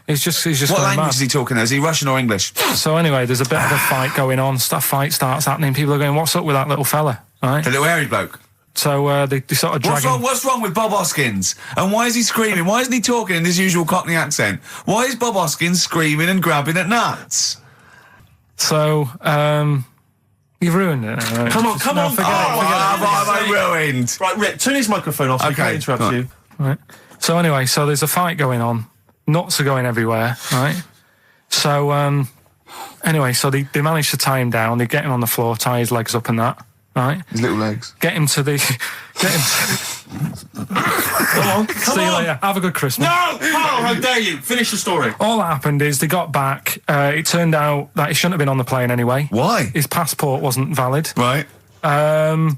He's just what going language mad. is he talking? Is he Russian or English? So anyway, there's a bit of a fight going on. Fight starts happening. People are going, what's up with that little fella? Right? The little hairy bloke. So they sort of drag him. What's wrong with Bob Hoskins? And why is he screaming? Why isn't he talking in his usual Cockney accent? Why is Bob Hoskins screaming and grabbing at nuts? So, you've ruined it. Come on. Forget it. Have I ruined? Right, Rick, turn his microphone off so we can't interrupt you. Right. So anyway, there's a fight going on. Nuts are going everywhere, right? So, anyway, they manage to tie him down. They get him on the floor, tie his legs up and that, right? His little legs. Get him to... Come See you later. Have a good Christmas. No! Carl, how dare you? Finish the story. All that happened is they got back. It turned out that he shouldn't have been on the plane anyway. Why? His passport wasn't valid. Right. And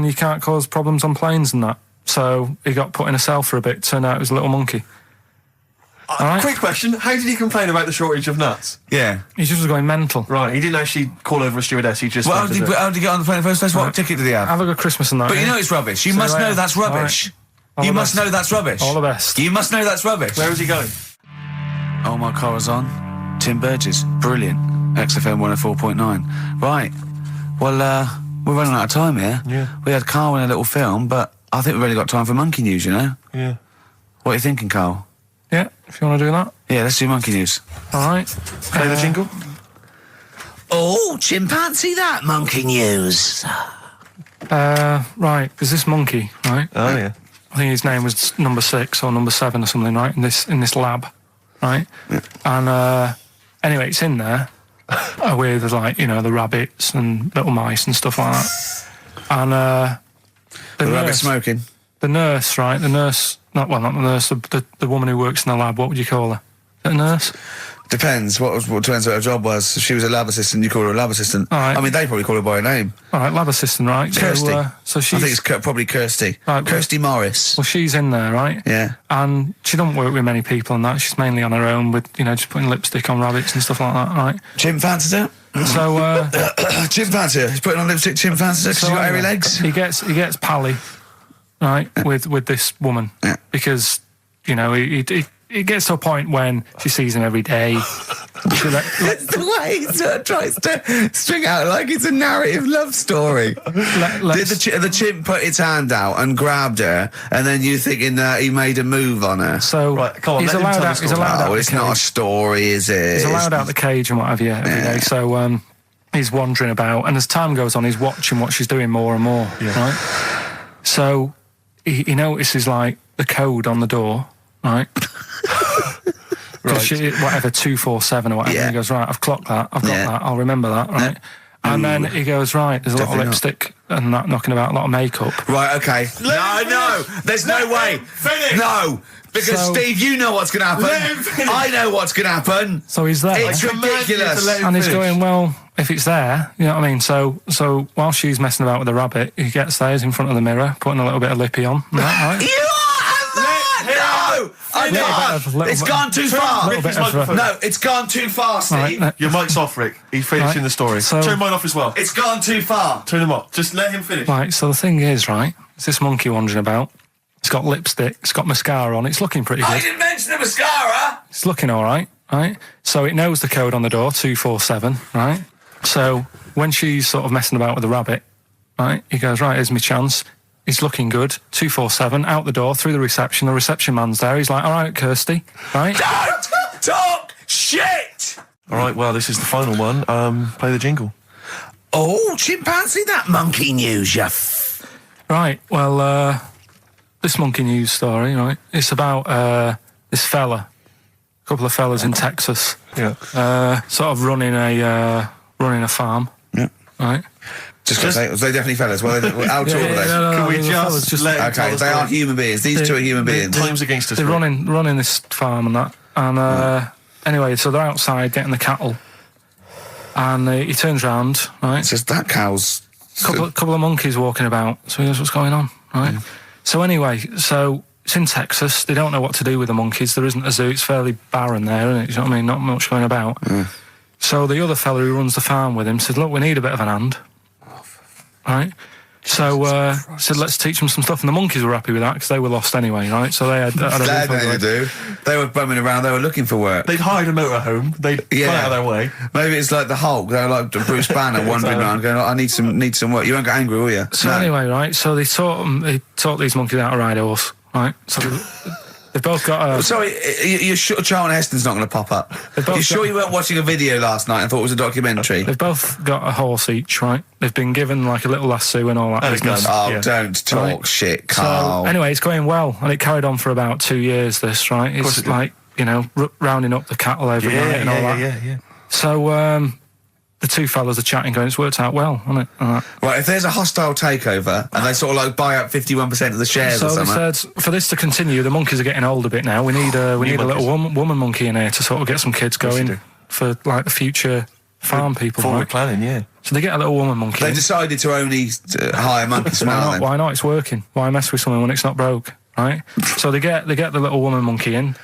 you can't cause problems on planes and that. So he got put in a cell for a bit. Turned out it was a little monkey. Right. Quick question, how did he complain about the shortage of nuts? Yeah. He just was going mental. Right, he didn't actually call over a stewardess, he just... Well, how did he get on the plane in the first place? What ticket did he have? Have a good Christmas and that. But you know it's rubbish. You must know that's rubbish. You must know that's rubbish. All the best. You must know that's rubbish. Where is he going? Oh, my car is on. Tim Burgess. Brilliant. XFM 104.9. Right. Well, we're running out of time here. Yeah. We had Carl in a little film, but I think we've really got time for monkey news, you know? Yeah. What are you thinking, Carl? Yeah, if you want to do that. Yeah, let's do monkey news. All right. Play the jingle. Oh, chimpanzee that monkey news. Right, there's this monkey, right? Oh, yeah. I think his name was number 6 or number 7 or something, right? In this lab, right? Yeah. And anyway, it's in there with the rabbits and little mice and stuff like that. And The rabbit smoking. The nurse, right? Not the nurse. The woman who works in the lab. What would you call her? A nurse? Depends. What depends what her job was. If she was a lab assistant, you call her a lab assistant. All right. I mean, they probably call her by her name. All right, lab assistant, right? Kirsty. So she's... I think it's probably Kirsty. Right, Kirsty Morris. Well, she's in there, right? Yeah. And she don't work with many people and that. She's mainly on her own with, just putting lipstick on rabbits and stuff like that, right? Jim fancies her. So, Jim fancies her. He's putting on lipstick. Jim fancies her because she's got hairy legs. He gets pally, right, with this woman. Yeah. Because, it gets to a point when she sees him every day. It's the way he sort of tries to string out like it's a narrative love story. Did the chimp put its hand out and grabbed her, and then you thinking that he made a move on her? So right, come on, he's allowed out. He's allowed out. It's not a story, is it? He's allowed out the cage and what have you every day. So he's wandering about, and as time goes on, he's watching what she's doing more and more. Yeah. Right. So he notices like the code on the door. Right. Right. Whatever, 247 or whatever. Yeah. He goes, right, I've clocked that. I've got that. I'll remember that. Right. Yeah. And then he goes, right, there's a lot of lipstick and that knocking about, a lot of makeup. Right, okay. No, there's no way. Finish. No. Because, Steve, you know what's going to happen. I know what's going to happen. So he's there. It's ridiculous. And he's going, well, if it's there, you know what I mean? So while she's messing about with the rabbit, he gets there, he's in front of the mirror, putting a little bit of lippy on. Right? You are no! I know. It's gone too far. No, it's gone too far, Steve. Your mic's off, Rick. He's finishing the story. So, turn mine off as well. It's gone too far. Turn him off. Just let him finish. Right, so the thing is, right, it's this monkey wandering about. It's got lipstick, it's got mascara on, it's looking pretty good. I didn't mention the mascara! It's looking all right, right? So it knows the code on the door, 247, right? So when she's sort of messing about with the rabbit, right, he goes, right, here's my chance. He's looking good, 247, out the door, through the reception man's there. He's like, all right, Kirsty, right? Don't talk shit! All right, well, this is the final one. Play the jingle. Oh, chimpanzee, that monkey news, Right, well, this monkey news story, right, it's about this fella, a couple of fellas in Texas, sort of running a farm, right? Just because they definitely fellas. Well, how tall are they? Can we just let them okay, they are human beings. These two are human beings. Time's against us. They're running this farm and that. And anyway, so they're outside getting the cattle. And he turns round, right? It's just that cow's... Couple of monkeys walking about. So he goes, what's going on, right? So anyway, so it's in Texas. They don't know what to do with the monkeys. There isn't a zoo. It's fairly barren there, isn't it? You know what I mean? Not much going about. So the other fella who runs the farm with him said, look, we need a bit of an hand. Right? So said, let's teach them some stuff. And the monkeys were happy with that because they were lost anyway, right? So they had a do. They were bumming around. They were looking for work. They'd hired a motorhome. They'd gone out of their way. Maybe it's like the Hulk. They're like Bruce Banner wandering around going, I need some work. You won't get angry, will you? So anyway, right? So they taught these monkeys how to ride a horse, right? So they've both got Sorry, you're sure Charlton Heston's not going to pop up? You're sure you weren't watching a video last night and thought it was a documentary? They've both got a horse each, right? They've been given like a little lasso and all that business. Don't talk shit, Carl. So anyway, it's going well, and it carried on for about 2 years, this, right? It's like, rounding up the cattle every night and all that. Yeah. So, the two fellas are chatting, going, it's worked out well, hasn't it? Right, if there's a hostile takeover and they sort of like buy up 51% of the shares or something. So they said, for this to continue, the monkeys are getting old a bit now. We need a little woman monkey in here to sort of get some kids going for like the future farm people. Forward planning, yeah. So they get a little woman monkey. They decided to only hire monkeys from now. Why not? It's working. Why mess with something when it's not broke, right? So they get the little woman monkey in.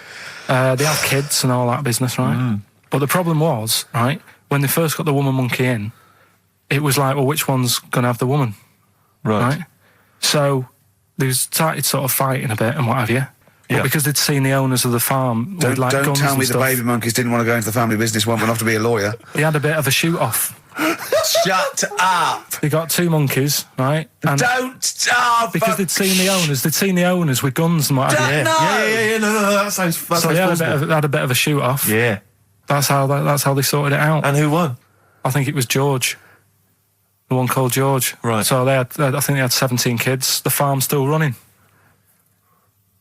They have kids and all that business, right? But the problem was, right, when they first got the woman monkey in, it was like, well, which one's going to have the woman? Right? So they started sort of fighting a bit and what have you. But because they'd seen the owners of the farm with like guns and stuff. Don't tell me the baby monkeys didn't want to go into the family business, went off to be a lawyer. They had a bit of a shoot-off. Shut up! They got two monkeys, right? And because they'd seen the owners with guns and what have you. No, that sounds... So they had a bit of a shoot-off. Yeah. That's how they sorted it out. And who won? I think it was George. The one called George. Right. So I think they had 17 kids. The farm's still running.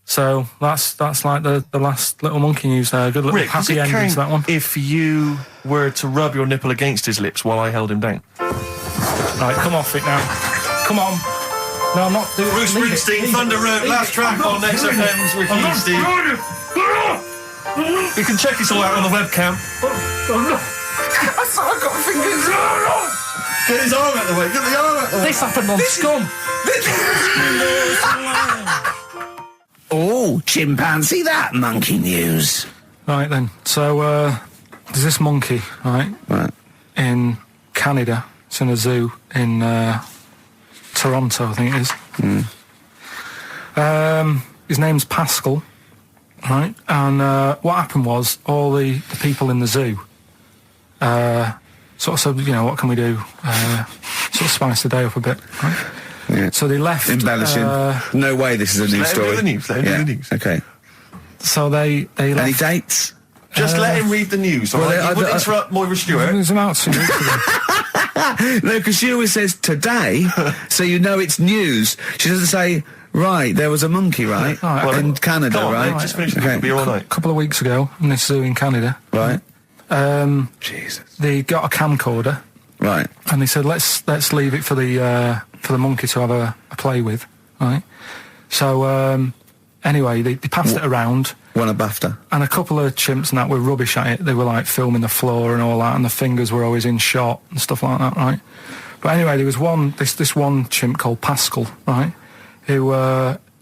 So that's like the last little monkey news there. Good little happy ending to that one. If you were to rub your nipple against his lips while I held him down. Right, come off it now. Come on. No, I'm not doing it. Bruce Springsteen, Thunder Road, last track on XFM's with you, Steve. You can check this all out on the webcam. Oh no. I've got my fingers. Get his arm out of the way. Get the arm out of the way. This happened on Scum. Oh, chimpanzee that monkey news. Right then. So there's this monkey, right? Right. In Canada. It's in a zoo in Toronto, I think it is. His name's Pascal, right? And what happened was all the people in the zoo sort of said, you know, what can we do? Sort of spice the day up a bit, right? Yeah. So they left. Embellishing. No way this is a news story. Let him read the news. Let him read the news. Okay. So they left. Any dates? Just let him read the news. All right? You wouldn't interrupt Moira It Stewart. was about 2 weeks ago. No, because she always says today, so you know it's news. She doesn't say, right, there was a monkey, right? Right, in Canada, Come on, right? mate, just finish the news. It'll be all A night. couple of weeks ago in this zoo in Canada. Right. Jesus. They got a camcorder. Right. And they said, let's leave it for the monkey to have a play with, right? So anyway, they passed it around, Won a BAFTA. and a couple of chimps and that were rubbish at it. They were like filming the floor and all that, and the fingers were always in shot and stuff like that, right? But anyway, there was this one chimp called Pascal, right? Who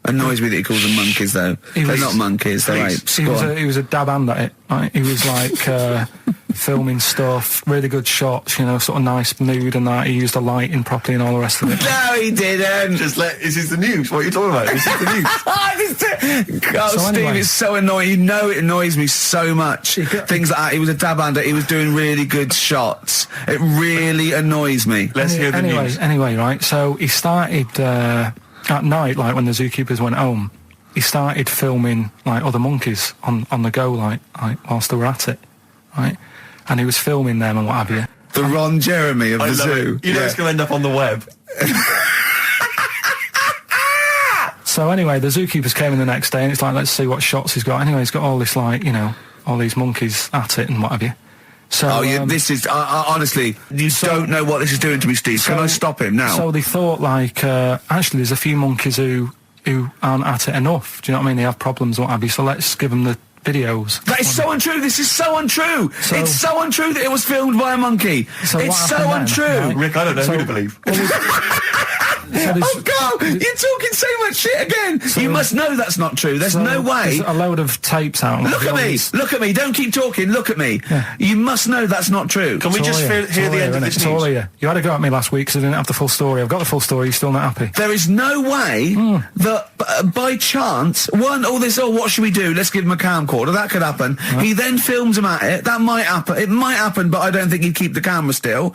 Annoys me that he calls them monkeys, though. They're was- not monkeys, they're apes. he Go was on. he was a dab hand at it, right? He was like filming stuff, really good shots, you know, sort of nice mood and that. He used the lighting properly and all the rest of it. No, he didn't. Just this is the news. What are you talking about? This is the news. Oh, So Steve, anyway. it's so annoying. You know it annoys me so much. Things like that. He was a dab hander. He was doing really good shots. It really annoys me. Let's hear the news. Anyway, right, so he started, at night, like when the zookeepers went home, he started filming, like, other monkeys on the go, like whilst they were at it, right? And he was filming them and what have you. The Ron Jeremy of I the love zoo. it. You know it's going to end up on the web. So anyway, the zookeepers came in the next day and it's like, let's see what shots he's got. Anyway, he's got all this, like, you know, all these monkeys at it and what have you. So, Oh, this is honestly, you don't know what this is doing to me, Steve. Can I stop him now? So they thought, like, actually, there's a few monkeys who aren't at it enough. Do you know what I mean? They have problems and what have you. So let's give them the videos. That is so untrue. This is so untrue. So- It's so untrue that it was filmed by a monkey. So it's what so happened then, untrue. right? Rick, I don't know who to believe. Oh, God, you're talking so much shit again. You must know that's not true. There's no way. There's a load of tapes out. Look at me. Look at me. Don't keep talking. Look at me. Yeah. You must know that's not true. Can we just hear the end of this It's all news? here. You had a go at me last week because I didn't have the full story. I've got the full story. You're still not happy. There is no way that by chance, what should we do? Let's give him a camcorder. That could happen. He then films him at it. That might happen. It might happen, but I don't think he'd keep the camera still.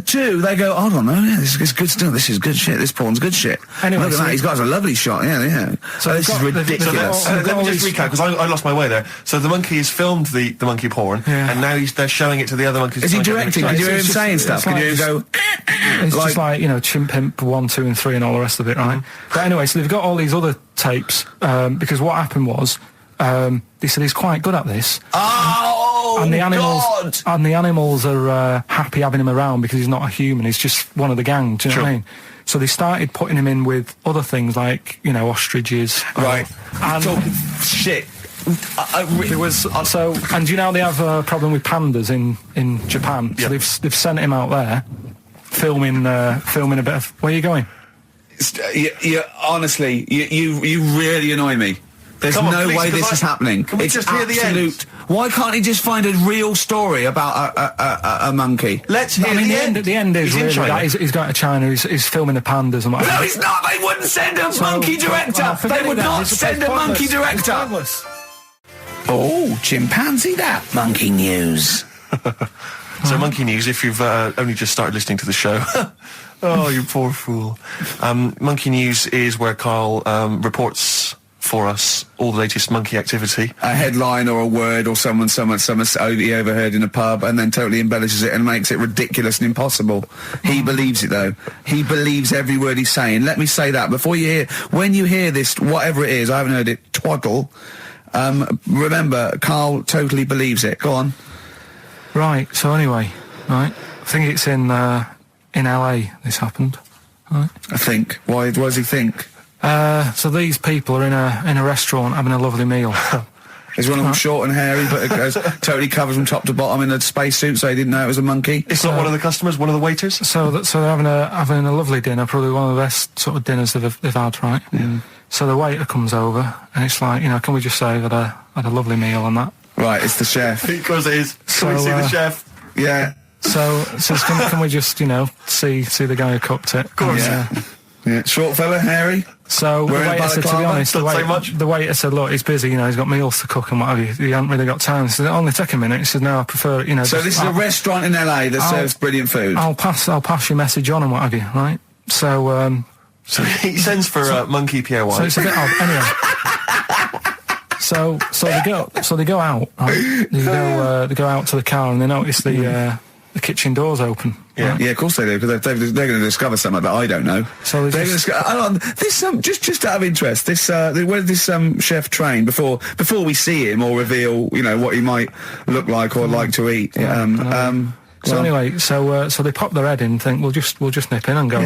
Two, they go, I don't know, yeah, this is good stuff. This is good shit. This porn's good shit. Anyway, Look at so that. He's got a lovely shot. Yeah. So this is they've got- ridiculous. So Let me all just these- recap, because I lost my way there. So the monkey has filmed the monkey porn, Yeah. and now they're showing it to the other monkeys. Is he to try and directing? get Can them you hear him It's just- saying it's stuff? Can like you hear him go... It's just like, you know, Chimp Pimp 1, 2 and 3 and all the rest of it, right? But anyway, so they've got all these other tapes, because what happened was, they said he's quite good at this. Oh, And the animals God! are happy having him around because he's not a human. He's just one of the gang. Do you know what I mean? So they started putting him in with other things like, you know, ostriches. Right. And Talking shit. there was so, and you know they have a problem with pandas in Japan. So Yeah. they've sent him out there filming a bit of. Where are you going? Honestly, you really annoy me. There's Come on, no please, way 'cause this is happening. Can we It's just hear the end? absolute. Why can't he just find a real story about a monkey? Let's hear I mean, the end. the end is He's in really China. that he's going to China. He's filming the pandas and what. No, it's not. They wouldn't send a monkey director. well, forget They would it then. not It's send a pointless. monkey It's director. pointless. Oh, chimpanzee that monkey news. So Monkey News, if you've only just started listening to the show. Oh, you poor fool. Monkey News is where Karl reports for us all the latest monkey activity. A headline or a word or someone he overheard in a pub and then totally embellishes it and makes it ridiculous and impossible. He believes it, though. He believes every word he's saying. Let me say that before when you hear this, whatever it is, I haven't heard it, twaddle, remember, Karl totally believes it. Go on. Right. So anyway, right. I think it's in LA. This happened. Right. I think. Why does he think? So these people are in a restaurant having a lovely meal, Is one of them short and hairy, but it goes totally covered from top to bottom in a spacesuit, so he didn't know it was a monkey? It's not one of the customers, one of the waiters? So they're having a lovely dinner, probably one of the best sort of dinners they've had, right? Yeah. So the waiter comes over, and it's like, can we just say I had a lovely meal and that? Right, it's the chef. Of course it is. Can we see the chef? Yeah. So can we just, see the guy who cooked it? Of course. Yeah. Short fella, hairy. So the waiter said, to be honest, the waiter said, look, he's busy, he's got meals to cook and what have you. He hasn't really got time. He said, only take a minute. He said, no, I prefer it, So this is a restaurant in LA that serves brilliant food. I'll pass your message on and what have you, right? So, so he sends for Monkey Pierre White. So it's a bit odd. Anyway. So they go out. Right? They go out to the car and they notice the kitchen door's open. Yeah, right? yeah, of course they do, because they're going to discover something that I don't know. So they're going to just out of interest, where did this chef train before we see him or reveal what he might look like or like to eat? So anyway, so they pop their head in and think we'll just nip in and go,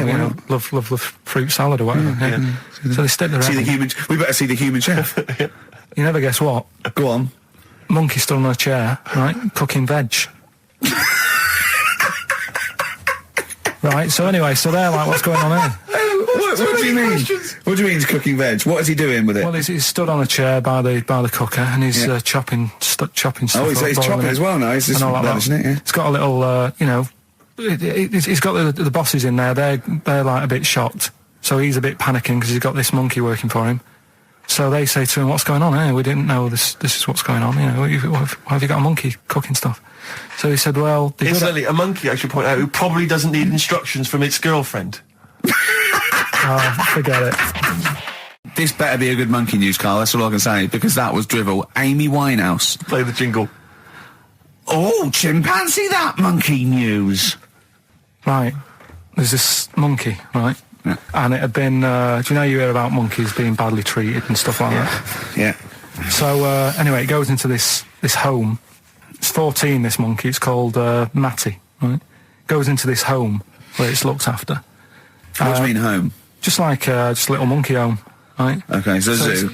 love fruit salad or whatever. Yeah. So they stick their head in. We better see the human chef. You never guess what? Go on. Monkey stood on a chair, right, cooking veg. Right, so anyway, they're like, what's going on here? What do you mean? What do you mean he's cooking veg? What is he doing with it? Well, he's stood on a chair by the cooker and he's chopping stuff. Oh, he's chopping as well now. He's just isn't it? Yeah. It's got a little, he's got the bosses in there. They're like a bit shocked. So he's a bit panicking because he's got this monkey working for him. So they say to him, "What's going on here? We didn't know this is what's going on. Why have you got a monkey cooking stuff?" So he said, "Well, incidentally, a monkey, I should point out, who probably doesn't need instructions from its girlfriend." Oh, forget it. This better be a good monkey news, Carl. That's all I can say, because that was drivel. Amy Winehouse. Play the jingle. Oh, chimpanzee, that monkey news. Right. There's this monkey, right? Yeah. And it had been, do you hear about monkeys being badly treated and stuff like that? Yeah. So, anyway, it goes into this home. It's 14, this monkey. It's called Matty, right? Goes into this home where it's looked after. What do you mean home? Just like just a little monkey home, right? Okay, so zoo.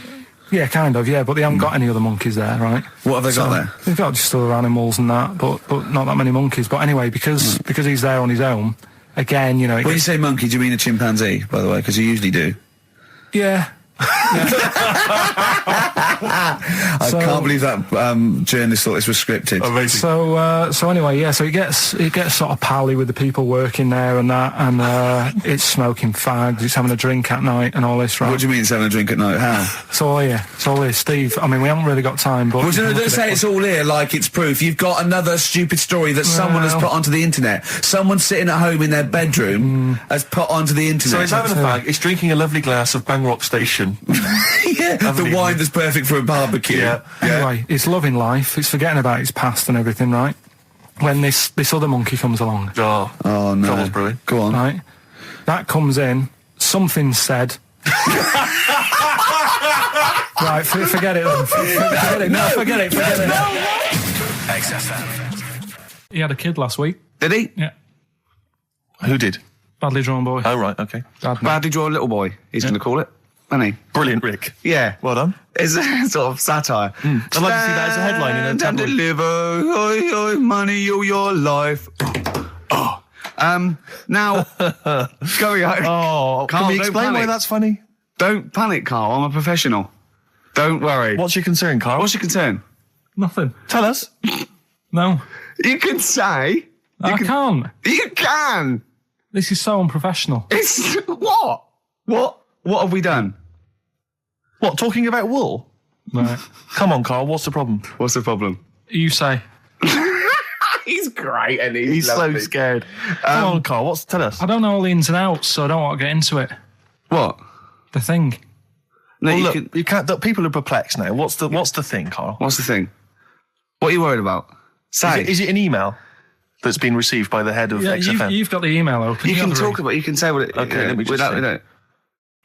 Yeah, kind of, yeah, but they haven't got any other monkeys there, right? What have they got there? They've got just other animals and that, but not that many monkeys. But anyway, because he's there on his own, again, When you say monkey, do you mean a chimpanzee, by the way? Because you usually do. Yeah. I can't believe that journalist thought this was scripted. Amazing. So anyway, yeah. So he gets sort of pally with the people working there and that, and it's smoking fags. It's having a drink at night and all this, right? What do you mean it's having a drink at night? How? It's all here, Steve. I mean, we haven't really got time, but well, don't say it's all here like it's proof. You've got another stupid story that someone has put onto the internet. Someone sitting at home in their bedroom has put onto the internet. So it's having a fag. It's drinking a lovely glass of Bang Rock Station. Yeah, the wine that's perfect for a barbecue. Yeah. Anyway, it's loving life. It's forgetting about its past and everything, right? When this other monkey comes along. Oh no. Trouble's brewing. Go on. Right? That comes in, something said. Right, forget it then. Forget it. No, forget it. XFM. He had a kid last week. Did he? Yeah. Who did? Badly drawn boy. Oh, right, okay. Badly drawn little boy, he's going to call it. Isn't he? Brilliant, Rick. Yeah. Well done. It's a sort of satire. I'd like to see that as a headline in a Stand and tabloid. deliver, oi, oi, money, all your life. Oh. Now, going on. Oh, Carl, can we don't explain why panic. that's funny? Don't panic, Carl. I'm a professional. Don't worry. What's your concern, Carl? What's your concern? Nothing. Tell us. No. You can say. I can't. You can. This is so unprofessional. It's what? What have we done? What, talking about wool? Right. Come on, Carl, what's the problem? What's the problem? You say. He's great, and He's so scared. Come on, Carl, tell us. I don't know all the ins and outs, so I don't want to get into it. What? The thing. No, Well, you look, can- you can't. People are perplexed now. What's the thing, Carl? What's the thing? What are you worried about? Say. Is it an email that's been received by the head of Yeah, XFM? you've got the email open. You can have the talk ring. about. You can say what it. Okay, let me just without. see. Without.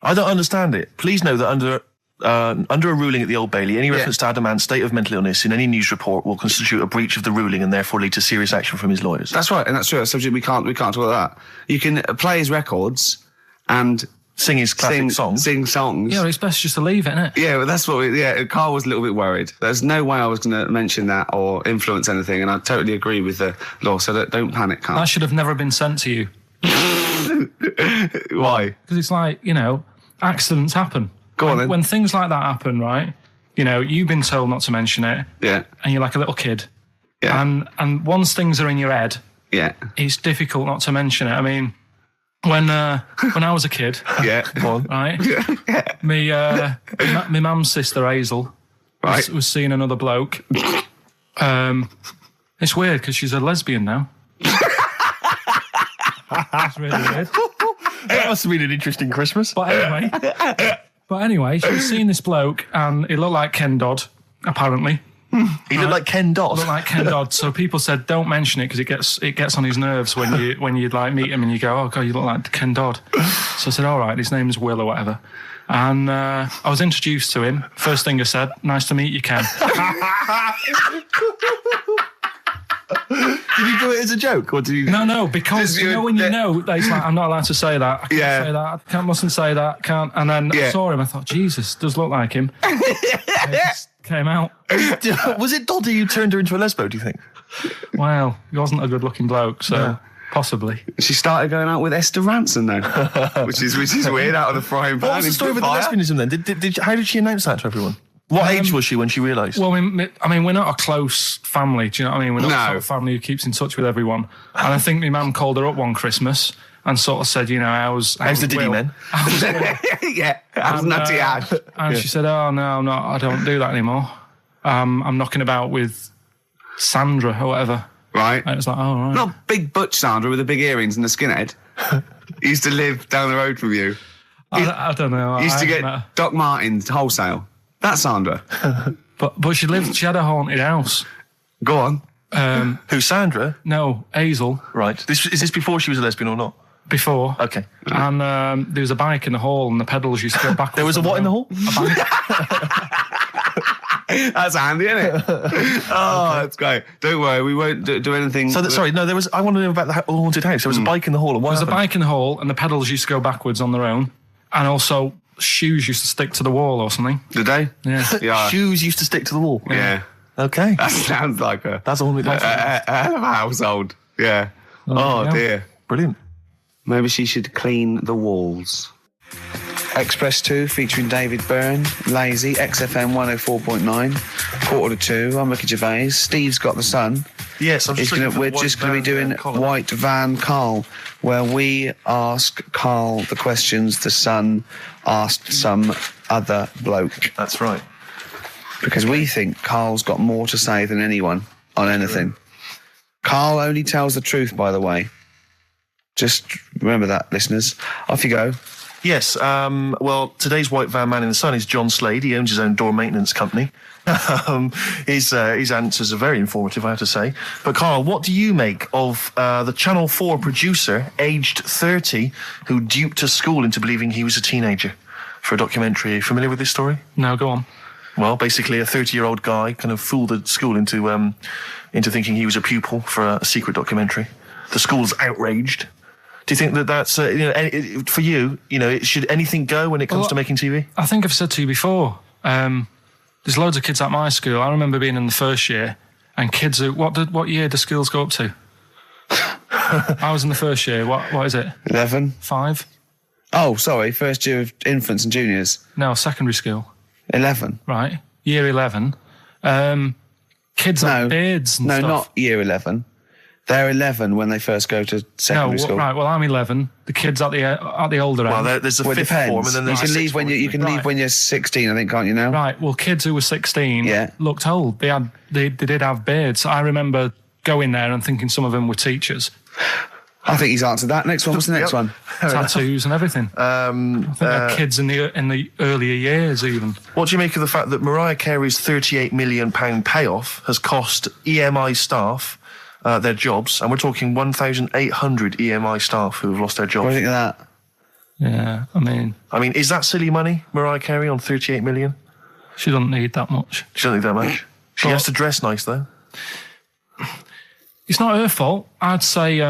I don't understand it. Please know that under a ruling at the Old Bailey, any reference to Adamant's state of mental illness in any news report will constitute a breach of the ruling and therefore lead to serious action from his lawyers. That's right, and that's true. That's subject. We can't talk about that. You can play his records and sing his classic songs. Sing songs. Yeah, well, it's best just to leave it, isn't it? Yeah, but that's what Carl was a little bit worried. There's no way I was going to mention that or influence anything, and I totally agree with the law, so don't panic, Carl. That should have never been sent to you. Why? Because it's like, accidents happen. Go on then. When things like that happen, right, you've been told not to mention it. Yeah. And you're like a little kid. Yeah. And once things are in your head, yeah, it's difficult not to mention it. I mean, when I was a kid, yeah, right, yeah. my mum's sister Hazel Right. was seeing another bloke. It's weird because she's a lesbian now. That's really weird. That must have been an interesting Christmas. But anyway, she was seeing this bloke, and he looked like Ken Dodd, apparently. He looked like Ken Dodd. Looked like Ken Dodd. So people said, don't mention it because it gets on his nerves when you like meet him and you go, oh god, you look like Ken Dodd. So I said, all right, his name is Will or whatever. And I was introduced to him. First thing I said, nice to meet you, Ken. Did you do it as a joke, or did you? No, because when you know, it's like, I'm not allowed to say that. I can't say that. I mustn't say that. Can't. And then I saw him. I thought, Jesus, does look like him. It just came out. Was it Doddy who turned her into a lesbo? Do you think? Well, he wasn't a good-looking bloke, so possibly. She started going out with Esther Ranson though, which is weird, out of the frying pan. What was the story with the lesbianism then? How did she announce that to everyone? What age was she when she realised? Well, I mean, we're not a close family. Do you know what I mean? We're not a sort of family who keeps in touch with everyone. And I think my mum called her up one Christmas and sort of said, how's the Diddy men? How's Nutty Ash. And she said, oh, no, I don't do that anymore. I'm knocking about with Sandra or whatever. Right. And it was like, oh, right. Not big butch Sandra with the big earrings and the skinhead. He used to live down the road from you. I don't know. He used to get Doc Martens wholesale. That's Sandra. But she had a haunted house. Go on. Who, Sandra? No, Hazel. Right. Is this before she was a lesbian or not? Before. Okay. And there was a bike in the hall and the pedals used to go backwards. There was a what in the hall? A bike. That's handy, isn't it? Oh, that's great. Don't worry, we won't do anything. So, I want to know about the haunted house. There was a bike in the hall. And there was a bike in the hall and the pedals used to go backwards on their own. And also, shoes used to stick to the wall or something. Did they? Yeah. Shoes used to stick to the wall. Yeah. Okay. That sounds like that's a haunted house. A hell of a household. Yeah. Oh dear. Brilliant. Maybe she should clean the walls. Express 2 featuring David Byrne, Lazy, XFM 104.9, 1:45. I'm Ricky Gervais. Steve's got the sun. Yes, we're just going to be doing White Van Carl, where we ask Carl the questions the Sun asked some other bloke. That's right. Because we think Carl's got more to say than anyone on anything. Carl only tells the truth, by the way. Just remember that, listeners. Off you go. Yes, well, today's White Van Man in the Sun is John Slade. He owns his own door maintenance company. His answers are very informative, I have to say. But, Carl, what do you make of the Channel 4 producer, aged 30, who duped a school into believing he was a teenager for a documentary? Are you familiar with this story? No, go on. Well, basically, a 30-year-old guy kind of fooled the school into thinking he was a pupil for a secret documentary. The school's outraged. Do you think that that's, for you, should anything go when it comes to making TV? I think I've said to you before, there's loads of kids at my school. I remember being in the first year, and kids who, what year do schools go up to? I was in the first year. What is it? 11. 5? Oh, sorry, first year of infants and juniors. No, secondary school. 11. Right, year 11. Kids have beards and stuff. No, not year 11. They're 11 when they first go to secondary school. Right. Well, I'm 11. The kids at the older end. Well, there's a fifth form, and then there's leave when leave when you're 16. I think, can't you now? Right. Well, kids who were 16 looked old. They did have beards. I remember going there and thinking some of them were teachers. I think he's answered that. Next one. What's the next one? Tattoos and everything. I think they're kids in the earlier years even. What do you make of the fact that Mariah Carey's £38 million payoff has cost EMI staff their jobs, and we're talking 1,800 EMI staff who have lost their jobs? What do you think of that? Yeah, I mean, is that silly money, Mariah Carey, on 38 million? She doesn't need that much. She doesn't need that much. She has to dress nice, though. It's not her fault. I'd say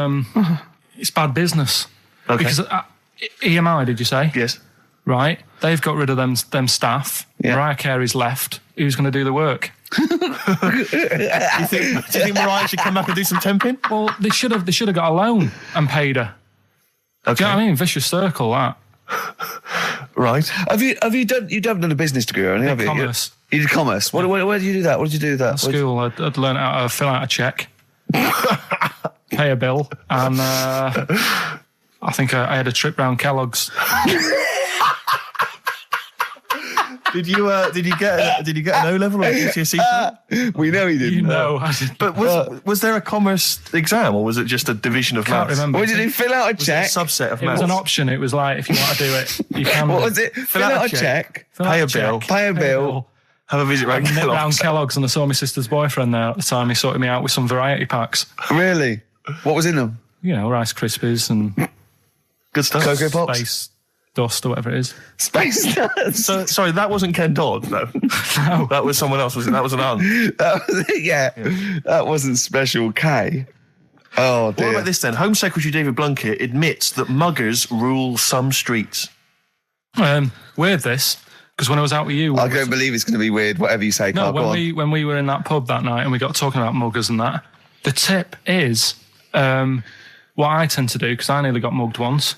it's bad business. Okay. Because, EMI, did you say? Yes. Right. They've got rid of them staff. Yeah. Mariah Carey's left. Who's going to do the work? Do you think Mariah should come back and do some temping? Well, they should have got a loan and paid her. Okay. Do you know what I mean? Vicious circle, that. Right. Have you done a business degree or anything? Have you? Commerce. You did commerce. Where did you do that? What did you do with that? At school, I'd learned how to fill out a cheque, pay a bill, and I think I had a trip round Kellogg's. Did you get an O level or a GCSE? We know he didn't. You know, I did. But was there a commerce exam or was it just a division of Can't maths? remember. What did you fill out a Was it a check? subset of It was maths? an option. It was like, if you want to do it, you can. What was it? Fill out a check. Fill out Pay a check, bill. Pay a bill. Have a visit round Nip round Kellogg's. Kellogg's, and I saw my sister's boyfriend there at the time. He sorted me out with some variety packs. Really? What was in them? You know, Rice Krispies and Good stuff. Cocoa Pops? Space Dust or whatever it is. Space Nuts. So, sorry, that wasn't Ken Dodd, no. No. That was someone else, was it? That was an aunt. That was it, yeah. That wasn't Special K. Oh, dear. What about this then? Home Secretary David Blunkett admits that muggers rule some streets. Weird this, because when I was out with you... I don't believe it's going to be weird, whatever you say, No, Carl. Go on. when we were in that pub that night and we got talking about muggers and that, the tip is what I tend to do, because I nearly got mugged once.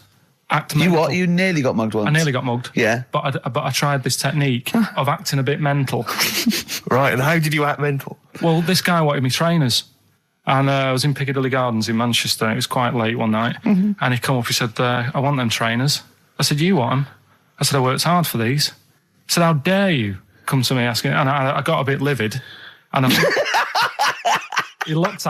Act You mental. what? You nearly got mugged once? I nearly got mugged. Yeah. But I tried this technique of acting a bit mental. Right, and how did you act mental? Well, this guy wanted me trainers. And I was in Piccadilly Gardens in Manchester. It was quite late one night. And he come up, he said, I want them trainers. I said, you want them? I said, I worked hard for these. He said, how dare you come to me asking? And I got a bit livid. And he looked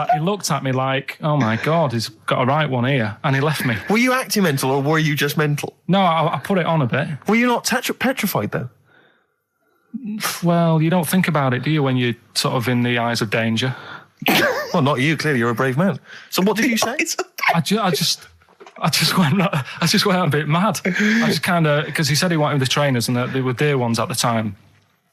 at me like, oh my God, he's got a right one here. And he left me. Were you acting mental or were you just mental? No, I put it on a bit. Were you not petrified though? Well, you don't think about it, do you, when you're sort of in the eyes of danger? Well, not you, clearly you're a brave man. So what did you say? I just went a bit mad. I just kind of, because he said he wanted the trainers and they were dear ones at the time.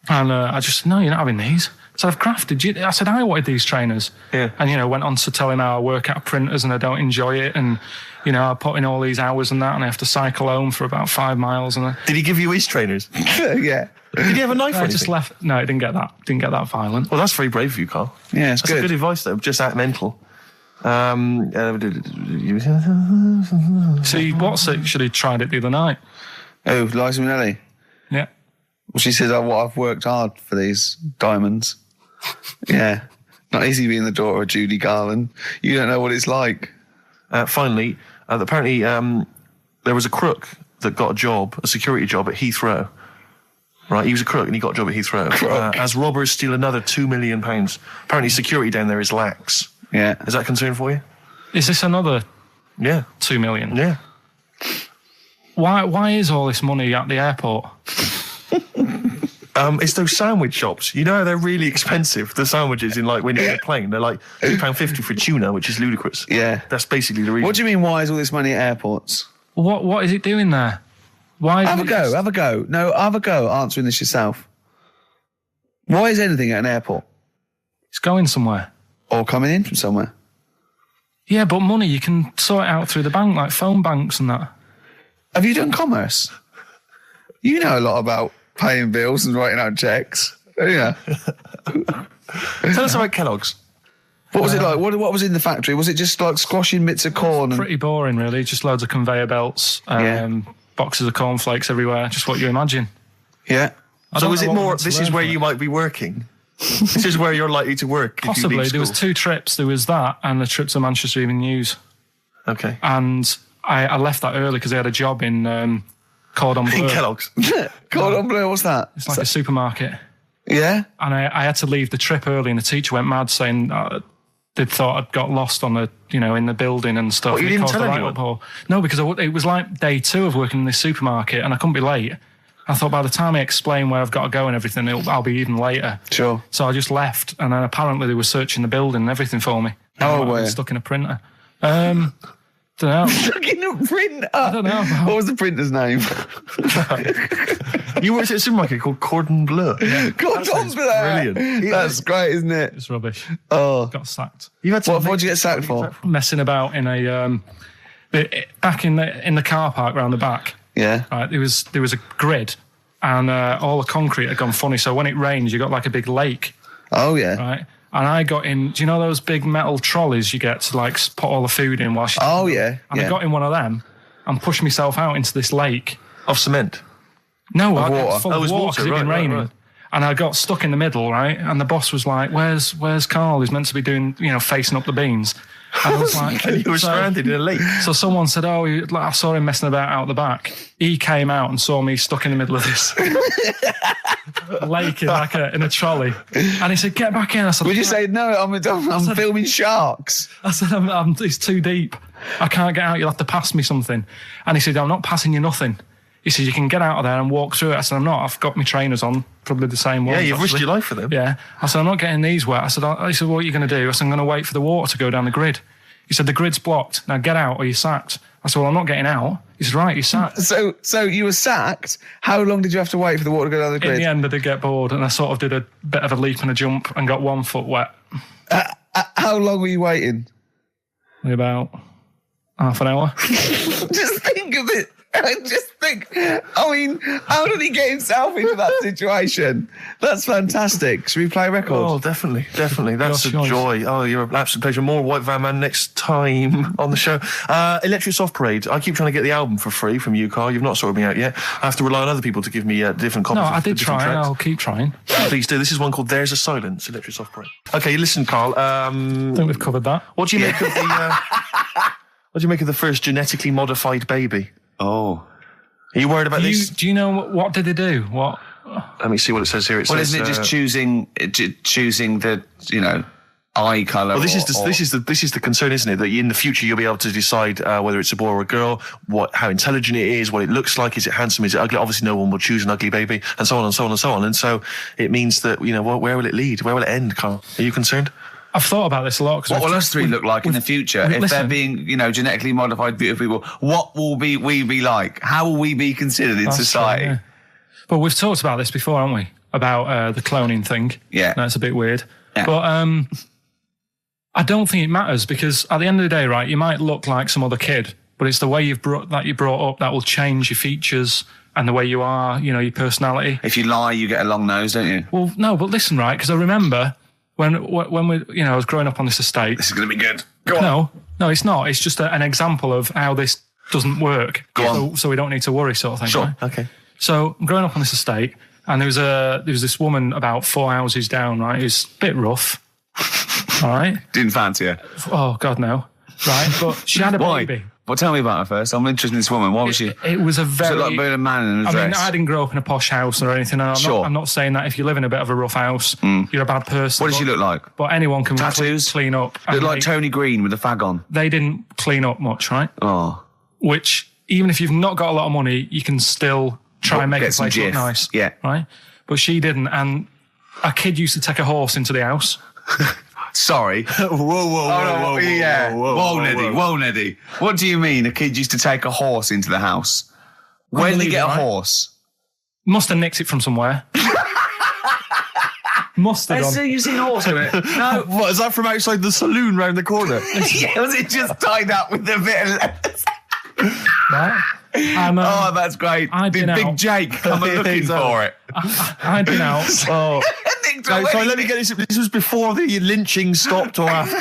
And I just, no, you're not having these. So I've crafted you. I said, I wanted these trainers. Yeah. And, went on to tell him how I work at printers and I don't enjoy it. And, I put in all these hours and that and I have to cycle home for about 5 miles. And Did he give you his trainers? Yeah. Did he have a knife or I anything? just left. No, it didn't get that violent. Well, that's very brave of you, Carl. Yeah, it's That's good. good advice, though. Just act mental. See, should have tried it the other night. Oh, Liza Minnelli. Yeah. Well, she says, I've worked hard for these diamonds. Yeah. Not easy being the daughter of Judy Garland. You don't know what it's like. Finally, apparently there was a crook that got a security job at Heathrow. Right, he was a crook and he got a job at Heathrow. As robbers steal another £2 million. Apparently security down there is lax. Yeah. Is that a concern for you? Is this another Yeah. 2 million? Yeah. Why is all this money at the airport? It's those sandwich shops. You know how they're really expensive, the sandwiches in when you're in a plane. They're like £2.50 for tuna, which is ludicrous. Yeah. That's basically the reason. What do you mean, why is all this money at airports? What is it doing there? Why? Have a go. No, have a go answering this yourself. Why is anything at an airport? It's going somewhere. Or coming in from somewhere? Yeah, but money, you can sort it out through the bank, like phone banks and that. Have you done commerce? You know a lot about paying bills and writing out checks. Yeah. Tell us about Kellogg's. What was it like? What was in the factory? Was it just like squashing bits of corn? And... Pretty boring, really. Just loads of conveyor belts, boxes of cornflakes everywhere. Just what you imagine. Yeah. So is it more, this this is where you might be working? This is where you're likely to work if you Possibly. leave There was school. 2 trips. There was that and the trip to Manchester Evening News. Okay. And I left that early because I had a job in Cordon Bleu. In Kellogg's. Cordon Bleu, what's that? It's like a supermarket. Yeah? And I had to leave the trip early and the teacher went mad saying they'd thought I'd got lost on in the building and stuff. What, you It didn't caused tell a anyone? uproar. No, because it was like day 2 of working in this supermarket and I couldn't be late. I thought by the time I explain where I've got to go and everything, I'll be even later. Sure. So I just left and then apparently they were searching the building and everything for me. Oh, I were was you? stuck in a printer. Don't know. Stuck in a printer? I don't know. What was the printer's name? You worked at a supermarket called Cordon Bleu. Cordon Bleu. Brilliant. That's great, isn't it? It's rubbish. Oh. Got sacked. You had some What'd you get sacked for? Messing about in a Back in the car park round the back, Yeah. right, there was a grid, and all the concrete had gone funny. So when it rains, you got like a big lake, Oh, yeah. right? And I got in. Do you know those big metal trolleys you get to like put all the food in whilst? Oh, yeah. And I got in one of them and pushed myself out into this lake. Of cement. No, Of water. full Oh, it of was water water, 'cause it'd been right, raining. right. And I got stuck in the middle, right? And the boss was like, "Where's Karl? He's meant to be doing, facing up the beans." And I was like, And you were stranded in a lake. So someone said, "Oh, I saw him messing about out the back." He came out and saw me stuck in the middle of this lake in a trolley, and he said, "Get back in." I said, Would you say, no, I'm filming sharks? I said, "It's too deep. I can't get out. You'll have to pass me something." And he said, "I'm not passing you nothing." He said, "You can get out of there and walk through it." I said, "I'm not. I've got my trainers on, probably the same ones." Yeah, you've risked actually. your life for them. Yeah. I said, "I'm not getting these wet." He said, "What are you going to do?" I said, "I'm going to wait for the water to go down the grid." He said, "The grid's blocked. Now get out or you're sacked." I said, "Well, I'm not getting out." He said, "Right, you're sacked." So you were sacked. How long did you have to wait for the water to go down the grid? In the end, I did get bored, and I sort of did a bit of a leap and a jump and got 1 foot wet. How long were you waiting? About half an hour. Just think of it. I mean, how did he get himself into that situation? That's fantastic. Should we play a record? Oh, definitely. That's a Gosh, joy. Oh, you're an absolute pleasure. More White Van Man next time on the show. Electric Soft Parade. I keep trying to get the album for free from you, Karl. You've not sorted me out yet. I have to rely on other people to give me different copies. No, of I the did different try. tracks. I'll keep trying. Please do. This is one called There's a Silence, Electric Soft Parade. Okay, listen, Karl. I think we've covered that. What do you make of the... what do you make of the first genetically modified baby? Oh. Are you worried about this? Do you know what did they do? What? Let me see what it says here. It Well, says, isn't it just choosing the, eye colour? Well, this is the concern, isn't it? That in the future you'll be able to decide whether it's a boy or a girl, how intelligent it is, what it looks like, is it handsome, is it ugly? Obviously, no one will choose an ugly baby, and so on and so on and so on. And so it means that where will it lead? Where will it end, Karl? Are you concerned? I've thought about this a lot. What will us three look like in the future? If they're being, genetically modified beautiful people, what will we be like? How will we be considered in society? True, yeah. But we've talked about this before, haven't we? About the cloning thing. Yeah. That's a bit weird. Yeah. But I don't think it matters, because at the end of the day, right, you might look like some other kid, but it's the way you brought up that will change your features and the way you are, your personality. If you lie, you get a long nose, don't you? Well, no, but listen, right, because I remember when we, I was growing up on this estate. This is going to be good. Go on. No, it's not. It's just an example of how this doesn't work. Go on. So we don't need to worry, sort of thing. Sure. Right? Okay. So I'm growing up on this estate, and there was this woman about 4 houses down, right, who's a bit rough. All right. Didn't fancy her. Oh God, no. Right, but she had a Why? baby. Well, tell me about her first. I'm interested in this woman. Why was she? It was a very. Was it like being a man in a I dress? mean, I didn't grow up in a posh house or anything. And I'm not saying that if you live in a bit of a rough house, you're a bad person. What does she look like? But anyone can Tattoos? clean up. Look And like Tony Green with a fag on. they didn't clean up much, right? Oh. Which, even if you've not got a lot of money, you can still try and make Get the some place look jiff. nice. Yeah. Right? But she didn't. And a kid used to take a horse into the house. Sorry. Whoa, Yeah. Whoa, Neddy. What do you mean a kid used to take a horse into the house? Where did he get a Unbelievable, right? horse? Must have nicked it from somewhere. Must have done. you seen a horse in it? No. What, is that from outside the saloon round the corner? Yeah, was it just tied up with a bit of leather? Right? And, Oh, that's great. I'd Did been Big out. Jake come looking for it? I'd been out. Oh. Nicked So away. let me get this. This was before the lynching stopped or after?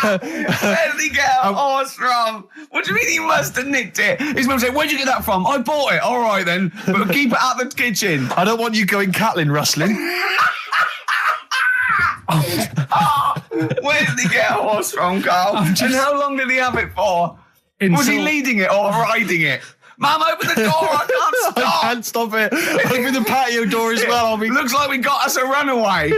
Where did he get a horse from? What do you mean he must have nicked it? His mum said, where'd you get that from? I bought it. All right then, but keep it out of the kitchen. I don't want you going Catlin rustling. Where did he get a horse from, Karl? And how long did he have it for? Was he leading it or riding it? Mum, open the door. I can't I stop. can't stop it. Open the patio door as well. Looks like we got us a runaway.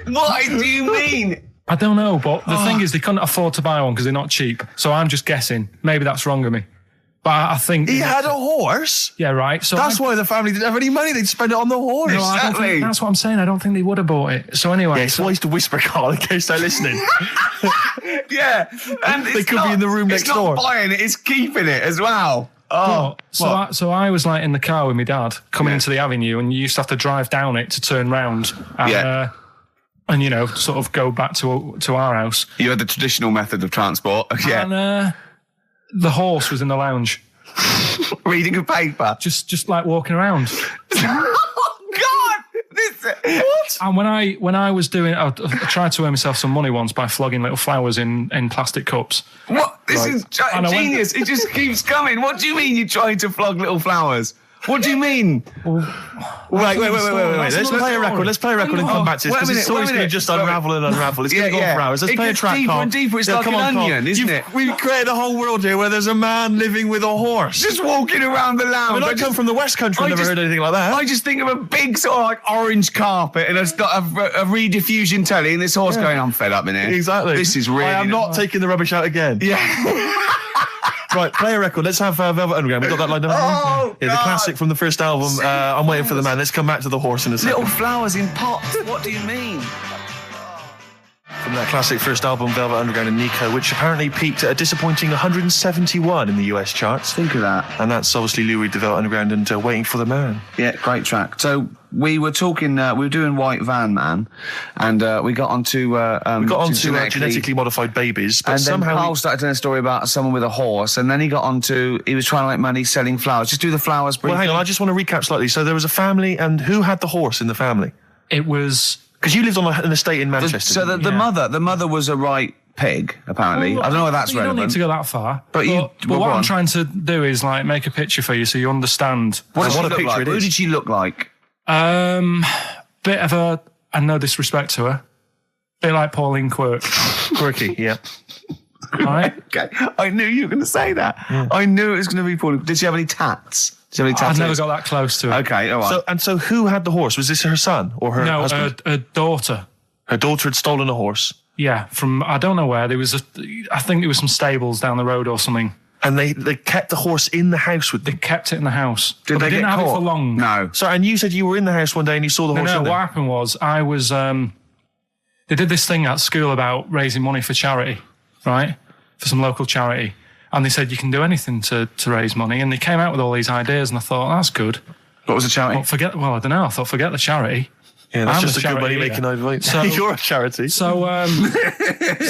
What do you mean? I don't know, but the thing is, they couldn't afford to buy one because they're not cheap. So I'm just guessing. Maybe that's wrong of me. But I think... He had a horse? Yeah, right. So That's why the family didn't have any money. They'd spend it on the horse. No, I don't Exactly. think, that's what I'm saying. I don't think they would have bought it. So anyway... Yeah, it's wise to whisper, Karl, in case they're listening. Yeah. And They could be in the room next door. It's not buying it, it's keeping it as well. Oh. So I was like in the car with my dad coming into the avenue, and you used to have to drive down it to turn round and, and sort of go back to our house. You had the traditional method of transport. Yeah. And The horse was in the lounge, Reading a paper. just like walking around. Oh, God! What? And when I was doing, I tried to earn myself some money once by flogging little flowers in plastic cups. What? This Right. is And I went- genius. It just keeps coming. What do you mean you're trying to flog little flowers? What do you mean? Wait. Let's play a record. Let's play a record and come back to this, Wait a because minute, the story's wait a going to minute. just unravel and unravel. It's going to go on for hours. Let's It play a gets track, deeper Carl. and deeper. It's like come an on, Carl. onion, isn't it? We've created a whole world here where there's a man living with a horse. Just walking around the lounge. I come from the West Country. I've never heard anything like that. I just think of a big sort of like orange carpet and it's got a rediffusion telly and this horse going, I'm fed up in here. Exactly. This is really... I am not taking the rubbish out again. Yeah. Right, play a record. Let's have Velvet Underground. We got that lined up. Oh, yeah, the God. classic from the first album. I'm waiting for the man. Let's come back to the horse in a second. Little flowers in pots. What do you mean? From that classic first album, Velvet Underground and Nico, which apparently peaked at a disappointing 171 in the US charts. Think of that. And that's obviously Lou Reed, the Velvet Underground, and Waiting for the Man. Yeah, great track. So we were talking, we were doing White Van Man, and we got onto Genetically modified babies, but and then somehow Carl started telling a story about someone with a horse, and then he got onto, he was trying to make money selling flowers. Just do the flowers briefly. Well, hang on, I just want to recap slightly. So there was a family, and who had the horse in the family? It was... Because you lived on an estate in Manchester. So the mother was a right pig, apparently. I don't know whether that's You don't relevant. need to go that far. But what I'm trying to do is like make a picture for you so you understand. What did she what a look picture like? it Who is. did she look like? Bit of a, and no disrespect to her, bit like Pauline Quirk, Quirky, yeah. right? Okay, I knew you were going to say that. I knew it was going to be Pauline. Did she have any tats? Did she have any tattoos? I've never got that close to her. Okay, all right. So who had the horse? Was this her son or her No, husband? her daughter. Her daughter had stolen a horse, Yeah, from, I don't know where, I think there was some stables down the road or something. and they kept the horse in the house with They them. kept it in the house. Did but they they didn't get have caught? it for long. No. So, and you said you were in the house one day and you saw the horse No, in there. what happened was I was, they did this thing at school about raising money for charity, right? For some local charity. And they said you can do anything to raise money. And they came out with all these ideas and I thought, that's good. What was the charity? Well, I don't know. I thought, forget the charity. Yeah, that's I'm just a a good charity money making here. overnight. So- You're a charity. So,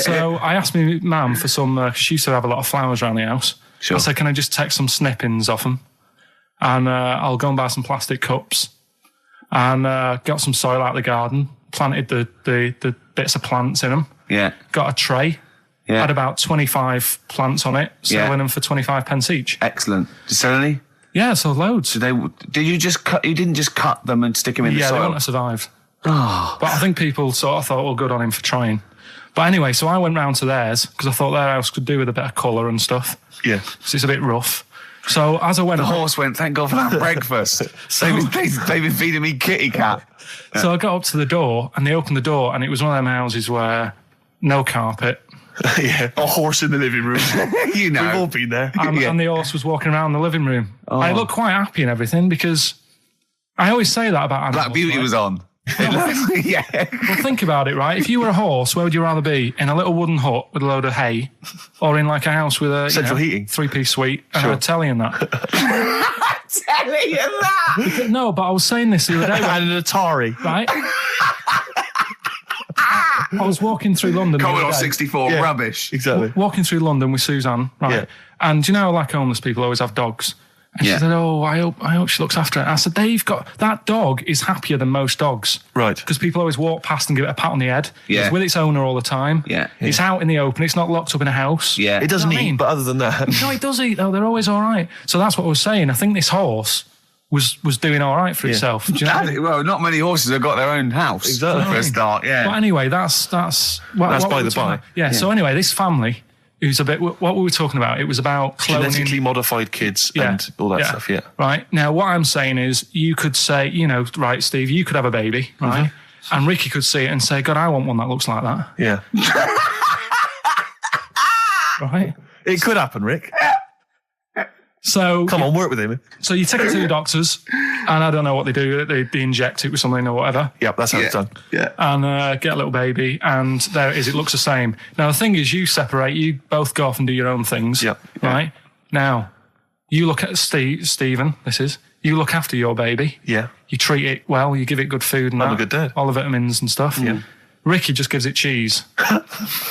so I asked my mum for some, because she used to have a lot of flowers around the house. Sure. I said, can I just take some snippings off them? And I'll go and buy some plastic cups. And got some soil out of the garden, planted the bits of plants in them. Yeah. Got a tray. Yeah. Had about 25 plants on it, selling them for 25 pence each. Excellent. Did you sell any? Yeah, so loads. Did you just cut? You didn't just cut them and stick them in the Yeah, they soil. wouldn't have survived. But I think people sort of thought, well, good on him for trying. But anyway, so I went round to theirs because I thought their house could do with a bit of colour and stuff. Yeah. So it's a bit rough. So as I went, The horse went, thank God for that breakfast. They've been feeding me kitty cat. so I got up to the door and they opened the door and it was one of them houses where no carpet. Yeah. A horse in the living room. You know. We've all been there. And the horse was walking around the living room. I looked quite happy and everything because I always say that about animals. Black Beauty right? was on. Yeah. Well, think about it, right? If you were a horse, where would you rather be? In a little wooden hut with a load of hay, or in like a house with a Central heating. 3-piece suite and a telly and that? Telling you that. No, but I was saying this the other day, And an Atari. right? I was walking through London. the other Commodore day. 64, Yeah. rubbish. Exactly. Walking through London with Suzanne, right? Yeah. And you know, like homeless people always have dogs. And Yeah. she said, "Oh, I hope she looks after it." I said, "They've got that dog is happier than most dogs, Right. Because people always walk past and give it a pat on the head. Yeah. It's with its owner all the time. Yeah. It's out in the open. It's not locked up in a house. Yeah. It doesn't You know what I eat, mean? but other than that. No, it does eat though. They're always all right. So that's what I was saying. I think this horse was doing all right for itself. Do you know what I mean? Well, not many horses have got their own house. Exactly. For a start, yeah. But anyway, that's That's what by we were the talking by. about. Yeah. So anyway, this family who's a bit. What we were talking about, it was about cloning. Genetically modified kids and all that stuff, yeah. Right. Now, what I'm saying is you could say, right, Steve, you could have a baby, right? And Ricky could see it and say, God, I want one that looks like that. Yeah. Right? It could happen, Rick. So Come on, work with him. So you take it to the doctors, and I don't know what they do. They inject it with something or whatever. Yep, that's how it's done. Yeah. And get a little baby, and there it is. It looks the same. Now, the thing is, you separate. You both go off and do your own things. Yep. Right? Now, you look at Stephen, you look after your baby. Yeah. You treat it well. You give it good food and I'm a that, good dad. all the vitamins and stuff. Yeah. Ricky just gives it cheese.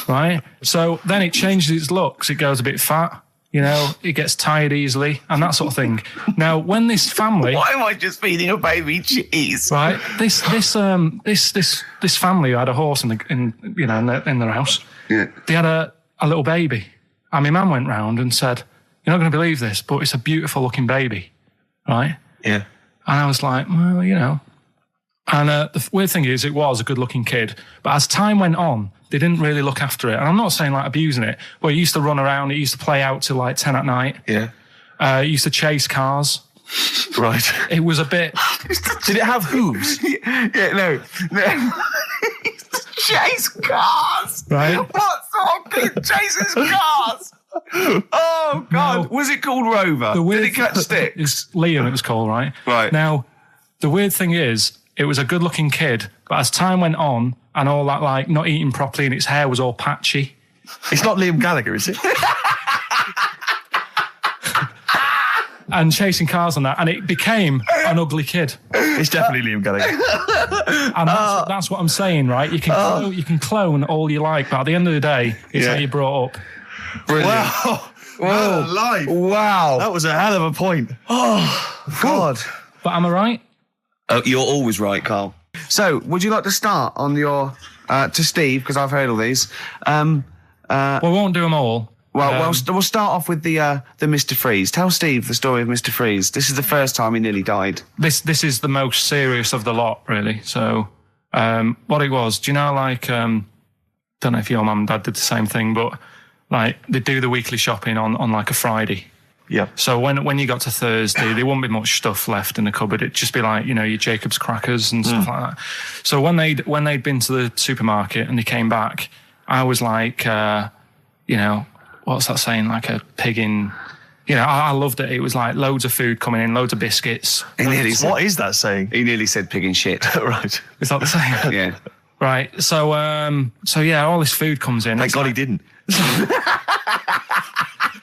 Right? So then it changes its looks. It goes a bit fat. You know, it gets tired easily and that sort of thing. Now, when this family, Why am I just feeding a baby cheese? right? This family who had a horse in their house. Yeah. They had a little baby, and my mum went round and said, "You're not going to believe this, but it's a beautiful looking baby, right?" Yeah. And I was like, "Well, you know." And the weird thing is, it was a good looking kid, but as time went on, they didn't really look after it. And I'm not saying like abusing it, but it used to run around. It used to play out till like 10 at night. Yeah. It used to chase cars. Right. It was a bit. Did it have hooves? Yeah, no. Chase cars. Right. What sort of kid chases cars? Oh God! No. Was it called Rover? Did it catch sticks? It's Liam, it was called, right? Right. Now, the weird thing is, it was a good-looking kid, but as time went on, and all that, like, not eating properly, and its hair was all patchy. It's not Liam Gallagher, is it? And chasing cars and that, and it became an ugly kid. It's definitely Liam Gallagher. And that's what I'm saying, right? You can clone all you like, but at the end of the day, it's how you brought up. Brilliant. Wow. Wow. Life. Wow. That was a hell of a point. Oh God. But am I right? You're always right, Carl. So, would you like to start on your to Steve, because I've heard all these. We won't do them all. Well, we'll start off with the Mr. Freeze. Tell Steve the story of Mr. Freeze. This is the first time he nearly died. This is the most serious of the lot, really. So, what it was, do you know, like, don't know if your mum and dad did the same thing, but like they do the weekly shopping on like a Friday. Yeah. So when you got to Thursday, there wouldn't be much stuff left in the cupboard. It'd just be like, you know, your Jacob's crackers and stuff like that. So when they'd been to the supermarket and they came back, I was like, you know, what's that saying? Like a pig in. You know, I loved it. It was like loads of food coming in, loads of biscuits. What is that saying? He nearly said pig in shit. Right. Is that the saying? Yeah. Right. So yeah, all this food comes in. Thank God he didn't.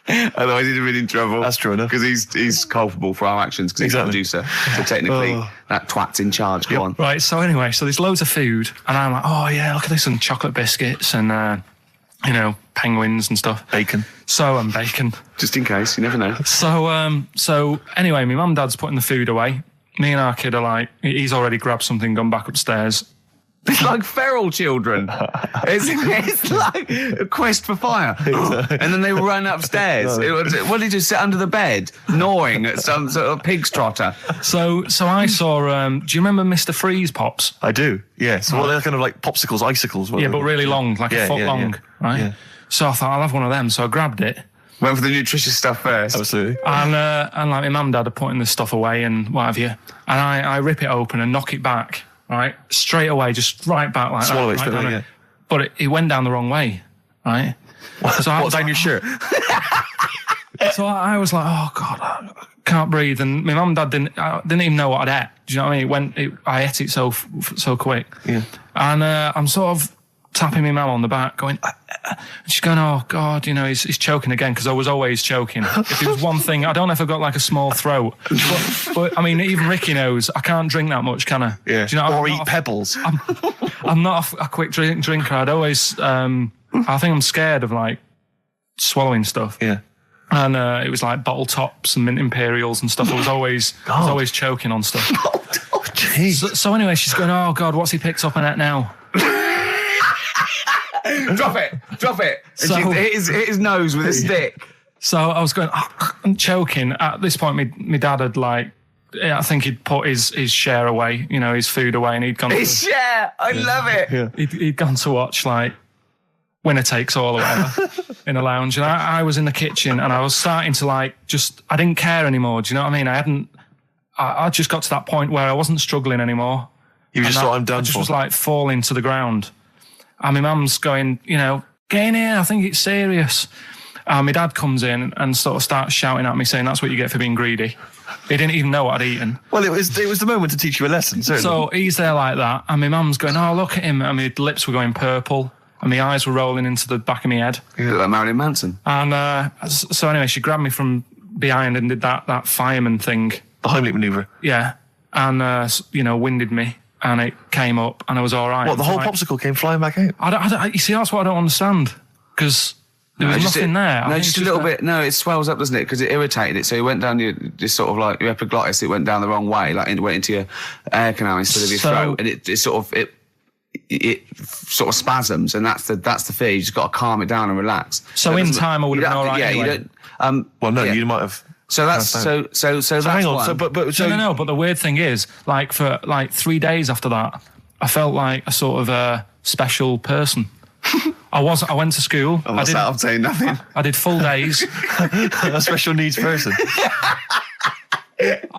Otherwise he'd have been in trouble. That's true enough. Because he's culpable for our actions because he's the producer. So technically, that twat's in charge. Go on. Right, so anyway, there's loads of food, and I'm like, oh yeah, look at this, and chocolate biscuits, and, you know, penguins and stuff. Bacon. And bacon. Just in case, you never know. So anyway, my mum and dad's putting the food away. Me and our kid are like, he's already grabbed something, gone back upstairs. It's like feral children. It's like a quest for fire. And then they run upstairs. What did you sit under the bed, gnawing at some sort of pig's trotter? So I saw, do you remember Mr. Freeze Pops? I do, yeah. So they're kind of like popsicles, icicles. Yeah, but really long, like a foot long, right? Yeah. So I thought, I'll have one of them. So I grabbed it. Went for the nutritious stuff first. Absolutely. And like my mum and dad are putting this stuff away and what have you. And I rip it open and knock it back. Right, straight away, just right back like Swallow that. it, yeah. But it went down the wrong way, right? So I was down your shirt? So I was like, oh God, I can't breathe. And my mum and dad didn't even know what I'd ate. Do you know what I mean? I ate it so quick. Yeah. And I'm sort of tapping my mum on the back, going, and she's going, oh God, you know, he's choking again, because I was always choking. If it was one thing, I don't know if I've got like a small throat, but I mean, even Ricky knows I can't drink that much, can I? Yeah. Do you know, or eat pebbles. I'm not a quick drinker. I'd always, I think I'm scared of like swallowing stuff. Yeah. And it was like bottle tops and mint imperials and stuff. I was always choking on stuff. Oh, jeez. So anyway, she's going, oh God, what's he picked up on it now? Drop it. And she hit his nose with a stick. So I was going, I'm choking. At this point, my dad had like, I think he'd put his share away, you know, his food away, and he'd gone. His share, I love it. Yeah. He'd gone to watch like Winner Takes All or whatever in a lounge, and I was in the kitchen, and I was starting to like I didn't care anymore. Do you know what I mean? I just got to that point where I wasn't struggling anymore. You just thought, I'm done. I just was like falling to the ground. And my mum's going, you know, get in here, I think it's serious. And my dad comes in and sort of starts shouting at me, saying, that's what you get for being greedy. He didn't even know what I'd eaten. Well, it was the moment to teach you a lesson, certainly. So he's there like that, and my mum's going, oh, look at him. And my lips were going purple, and my eyes were rolling into the back of my head. You look like Marilyn Manson. And so anyway, she grabbed me from behind and did that fireman thing. The Heimlich manoeuvre. Yeah. And, you know, winded me. And it came up, and I was all right. What, the whole popsicle came flying back out? You see, that's what I don't understand. Because There was nothing there. No, just a little bit. No, it swells up, doesn't it? Because it irritated it. So it went down your, just sort of like your epiglottis. It went down the wrong way, like it went into your air canal instead of your throat, and it sort of spasms, and that's the fear. You just got to calm it down and relax. So in time, I would have been all right. Yeah, anyway. you don't. Well, no, you might have. So that's so that's hang on. one. So, but No. But the weird thing is, like for like 3 days after that, I felt like a sort of a special person. I went to school. I'm saying nothing. I did full days. A special needs person.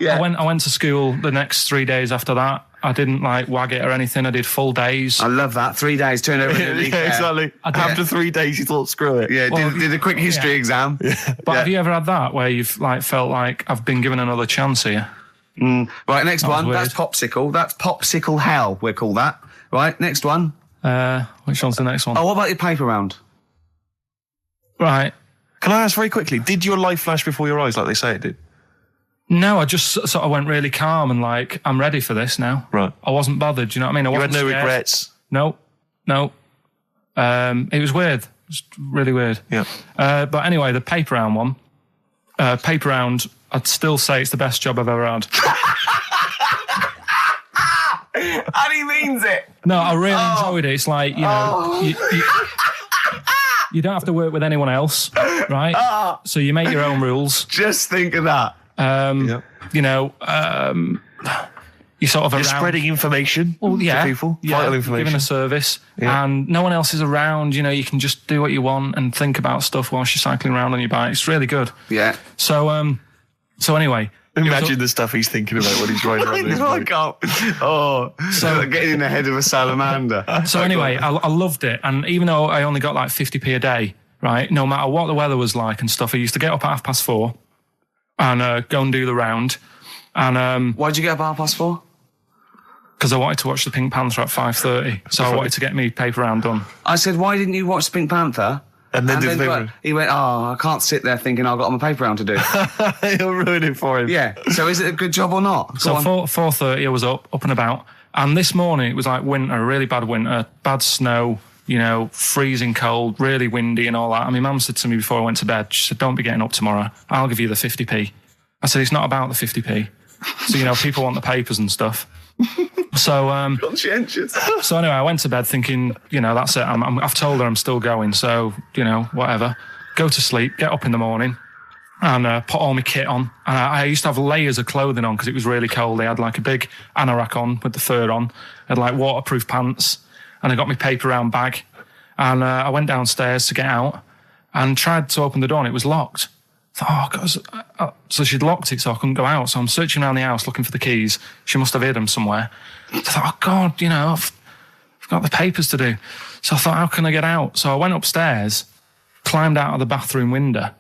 Yeah. I went to school the next 3 days after that. I didn't like wag it or anything. I did full days. I love that. 3 days, turn over. Exactly. After 3 days, you thought, screw it. Yeah, did a quick history exam. But have you ever had that where you've like felt like I've been given another chance here? Right, next one. weird. That's popsicle. That's popsicle hell. We'll call that. Right, next one. Which one's the next one? Oh, what about your paper round? Right. Can I ask very quickly, did your life flash before your eyes like they say it did? No, I just sort of went really calm and like, I'm ready for this now. Right. I wasn't bothered, do you know what I mean? You had no scared. regrets? No. It was weird. It was really weird. Yeah. But anyway, the paper round one. Paper round, I'd still say it's the best job I've ever had. And he means it. No, I really enjoyed it. It's like, you know, you don't have to work with anyone else, right? So you make your own rules. Just think of that. You know, you sort of You're around. spreading information to people, vital information. Giving a service, and no one else is around. You know, you can just do what you want and think about stuff whilst you're cycling around on your bike. It's really good. Yeah. So anyway. Imagine the stuff he's thinking about when he's riding around his bike. So getting in the head of a salamander. So anyway, I loved it, and even though I only got like 50p a day, right? No matter what the weather was like and stuff, I used to get up at 4:30 and go and do the round. And why'd you get up at 4:30? Because I wanted to watch the Pink Panther at 5:30, so I wanted to get me paper round done. I said, why didn't you watch the Pink Panther? And then do the paper. He went, I can't sit there thinking I've got my paper round to do. You'll ruin it for him. Yeah. So is it a good job or not? So 4:30 I was up and about, and this morning it was like winter, really bad winter, bad snow, you know, freezing cold, really windy and all that. And my mum said to me before I went to bed, she said, don't be getting up tomorrow, I'll give you the 50p. I said, it's not about the 50p. So, you know, people want the papers and stuff. So, conscientious. So anyway, I went to bed thinking, you know, that's it. I've told her I'm still going, so, you know, whatever. Go to sleep, get up in the morning, and put all my kit on. And I used to have layers of clothing on because it was really cold. I had like a big anorak on with the fur on. I had like waterproof pants, and I got my paper round bag. And I went downstairs to get out and tried to open the door, and it was locked. I thought, oh, God. So she'd locked it, so I couldn't go out. So I'm searching around the house looking for the keys. She must have hid them somewhere. So I thought, oh, God, you know, I've got the papers to do. So I thought, how can I get out? So I went upstairs, climbed out of the bathroom window.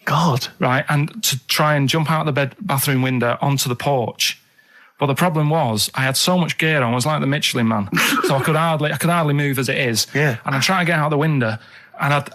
God. Right, and to try and jump out of the bathroom window onto the porch. But the problem was, I had so much gear on, I was like the Michelin Man. So I could hardly move as it is. Yeah. And I tried to get out the window, and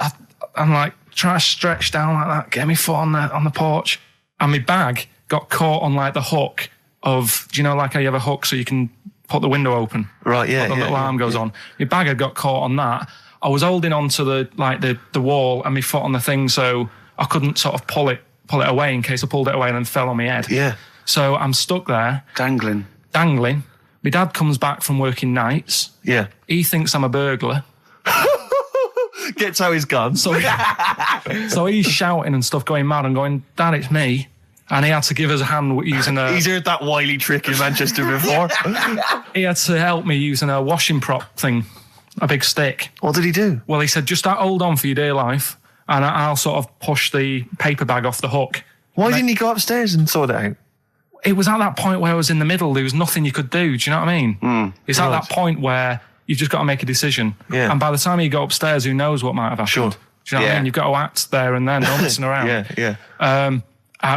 I'm like, try to stretch down like that, get my foot on the porch. And my bag got caught on like the hook of, do you know, like how you have a hook so you can put the window open? Right, yeah. The little arm goes on. My bag had got caught on that. I was holding onto the wall and my foot on the thing, so I couldn't sort of pull it away in case I pulled it away and then fell on my head. Yeah. So I'm stuck there. Dangling. My dad comes back from working nights. Yeah. He thinks I'm a burglar. Gets out his gun. So he's shouting and stuff, going mad and going, Dad, it's me. And he had to give us a hand using a... He's heard that wily trick in Manchester before. He had to help me using a washing prop thing, a big stick. What did he do? Well, he said, just hold on for your dear life and I'll sort of push the paper bag off the hook. Why didn't he go upstairs and sort it out? It was at that point where I was in the middle. There was nothing you could do. Do you know what I mean? It's at that point where you've just got to make a decision. Yeah. And by the time you go upstairs, who knows what might have happened? Sure. Do you know what I mean? You've got to act there and then, don't listen around. Yeah.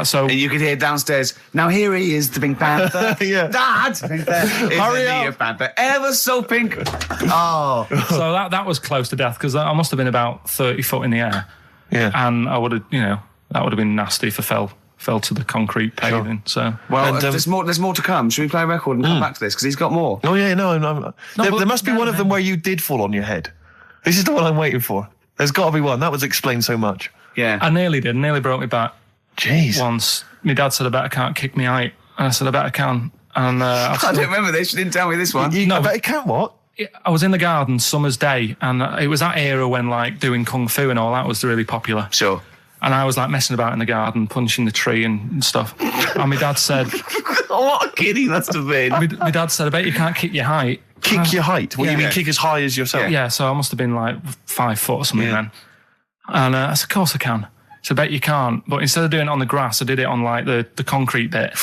So and you could hear downstairs, now here he is, the Pink Panther. Yeah. Dad! Hurry up! Panther, ever so pink. Oh. So that was close to death because I must have been about 30 foot in the air. Yeah. And I would have, you know, that would have been nasty if I fell to the concrete paving. So well, there's more to come. Should we play a record and come back to this because he's got more? Oh yeah, no. There must be one of them where you did fall on your head. This is the one I'm waiting for. There's got to be one. That would explain so much. Yeah. I nearly did. Nearly broke my back. Jeez. Once. My dad said, I bet I can't kick me out. And I said, I bet I can. And I don't remember this. You didn't tell me this one. I bet you can what? I was in the garden summer's day, and it was that era when like doing kung fu and all that was really popular. Sure. And I was like messing about in the garden, punching the tree and stuff. And my dad said, what a kid he must have been. my dad said, I bet you can't kick your height. Kick your height? What, Yeah. you mean kick as high as yourself? Yeah, so I must have been like 5 foot or something then. And I said, of course I can. So I bet you can't. But instead of doing it on the grass, I did it on like the concrete bit.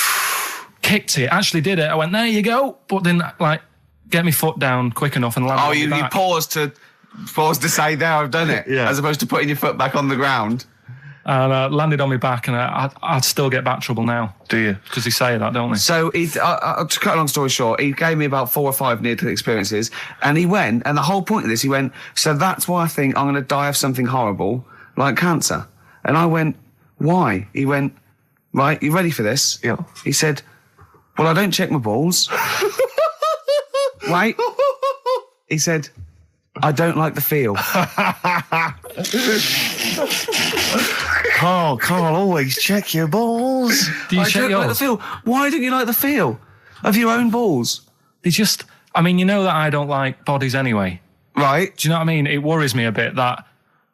Kicked it, actually did it. I went, there you go. But didn't like get my foot down quick enough and land on you my back. paused to say, there, I've done it. Yeah. As opposed to putting your foot back on the ground. And landed on my back, and I'd still get back trouble now. Do you? Because they say that, don't they? So, to cut a long story short, he gave me about 4 or 5 near-death experiences, and he went, and the whole point of this, he went, so that's why I think I'm going to die of something horrible, like cancer. And I went, why? He went, right, you ready for this? Yeah. He said, well, I don't check my balls. Wait. He said, I don't like the feel. Carl, always check your balls. Do you I check don't like the yours? feel. Why don't you like the feel of your own balls? They just, I mean, you know that I don't like bodies anyway. Right. Do you know what I mean? It worries me a bit that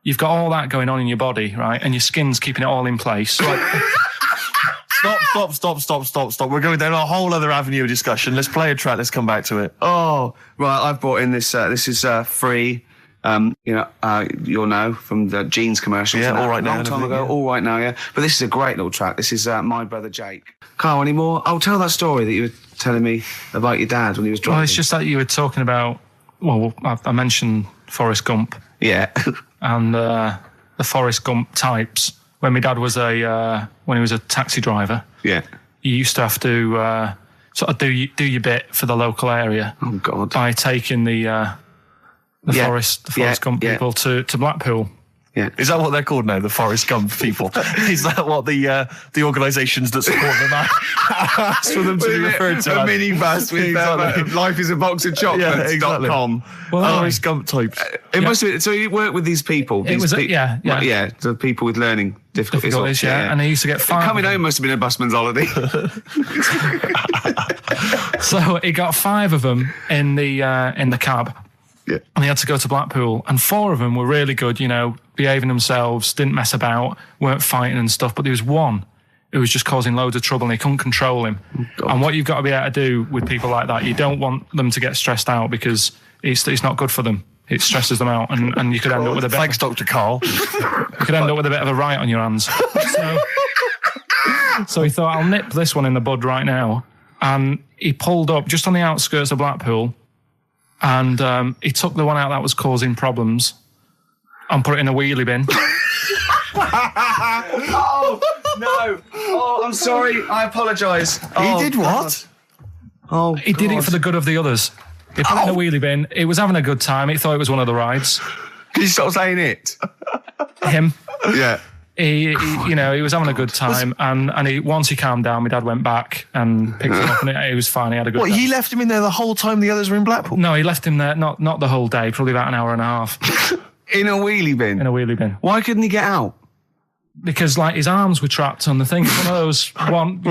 you've got all that going on in your body, right? And your skin's keeping it all in place. Right. Stop. We're going down a whole other avenue of discussion. Let's play a track. Let's come back to it. Oh, right. I've brought in this. This is free. You'll know from the jeans commercials. Yeah, All Right Now. Long time ago. Yeah. All Right Now, yeah. But this is a great little track. This is My Brother Jake. Carl, any more? I'll tell that story that you were telling me about your dad when he was driving. Well, it's just that you were talking about, well, I mentioned Forrest Gump. Yeah. And the Forrest Gump types. When my dad was when he was a taxi driver, Yeah. you used to have to sort of do your bit for the local area. Oh, God. By taking the Forrest Gump people to Blackpool. Yeah. Is that what they're called now? The Forrest Gump people? Is that what the organisations that support them asked for them to be referred to? A minibus with Exactly. life is a box of chocolates. exactly. .com. Well, Forrest Gump types. It must have been, so you work with these people. It was, yeah. Well, the people with learning difficulties. And they used to get 5. Coming home must have been a busman's holiday. So he got 5 of them in the cab. Yeah. And they had to go to Blackpool, and 4 of them were really good, you know, behaving themselves, didn't mess about, weren't fighting and stuff. But there was one who was just causing loads of trouble, and they couldn't control him. Oh, and what you've got to be able to do with people like that, you don't want them to get stressed out, because it's not good for them. It stresses them out, and you could end up with a bit. Thanks, Dr. Carl. You could end up with a bit of a riot on your hands. So he thought, I'll nip this one in the bud right now. And he pulled up just on the outskirts of Blackpool, and he took the one out that was causing problems and put it in a wheelie bin. Oh, no. Oh, I'm sorry. I apologise. He did what? Oh, He did it for the good of the others. He put it in a wheelie bin. He was having a good time. He thought it was one of the rides. Can you stop saying it? Him. Yeah. He was having a good time, and once he calmed down, my dad went back and picked him up, and it was fine. He had a good What, day. he left him in there the whole time the others were in Blackpool? No, he left him there, not the whole day, probably about an hour and a half In a wheelie bin? in a wheelie bin. Why couldn't he get out? Because, like, his arms were trapped on the thing. It's one of those...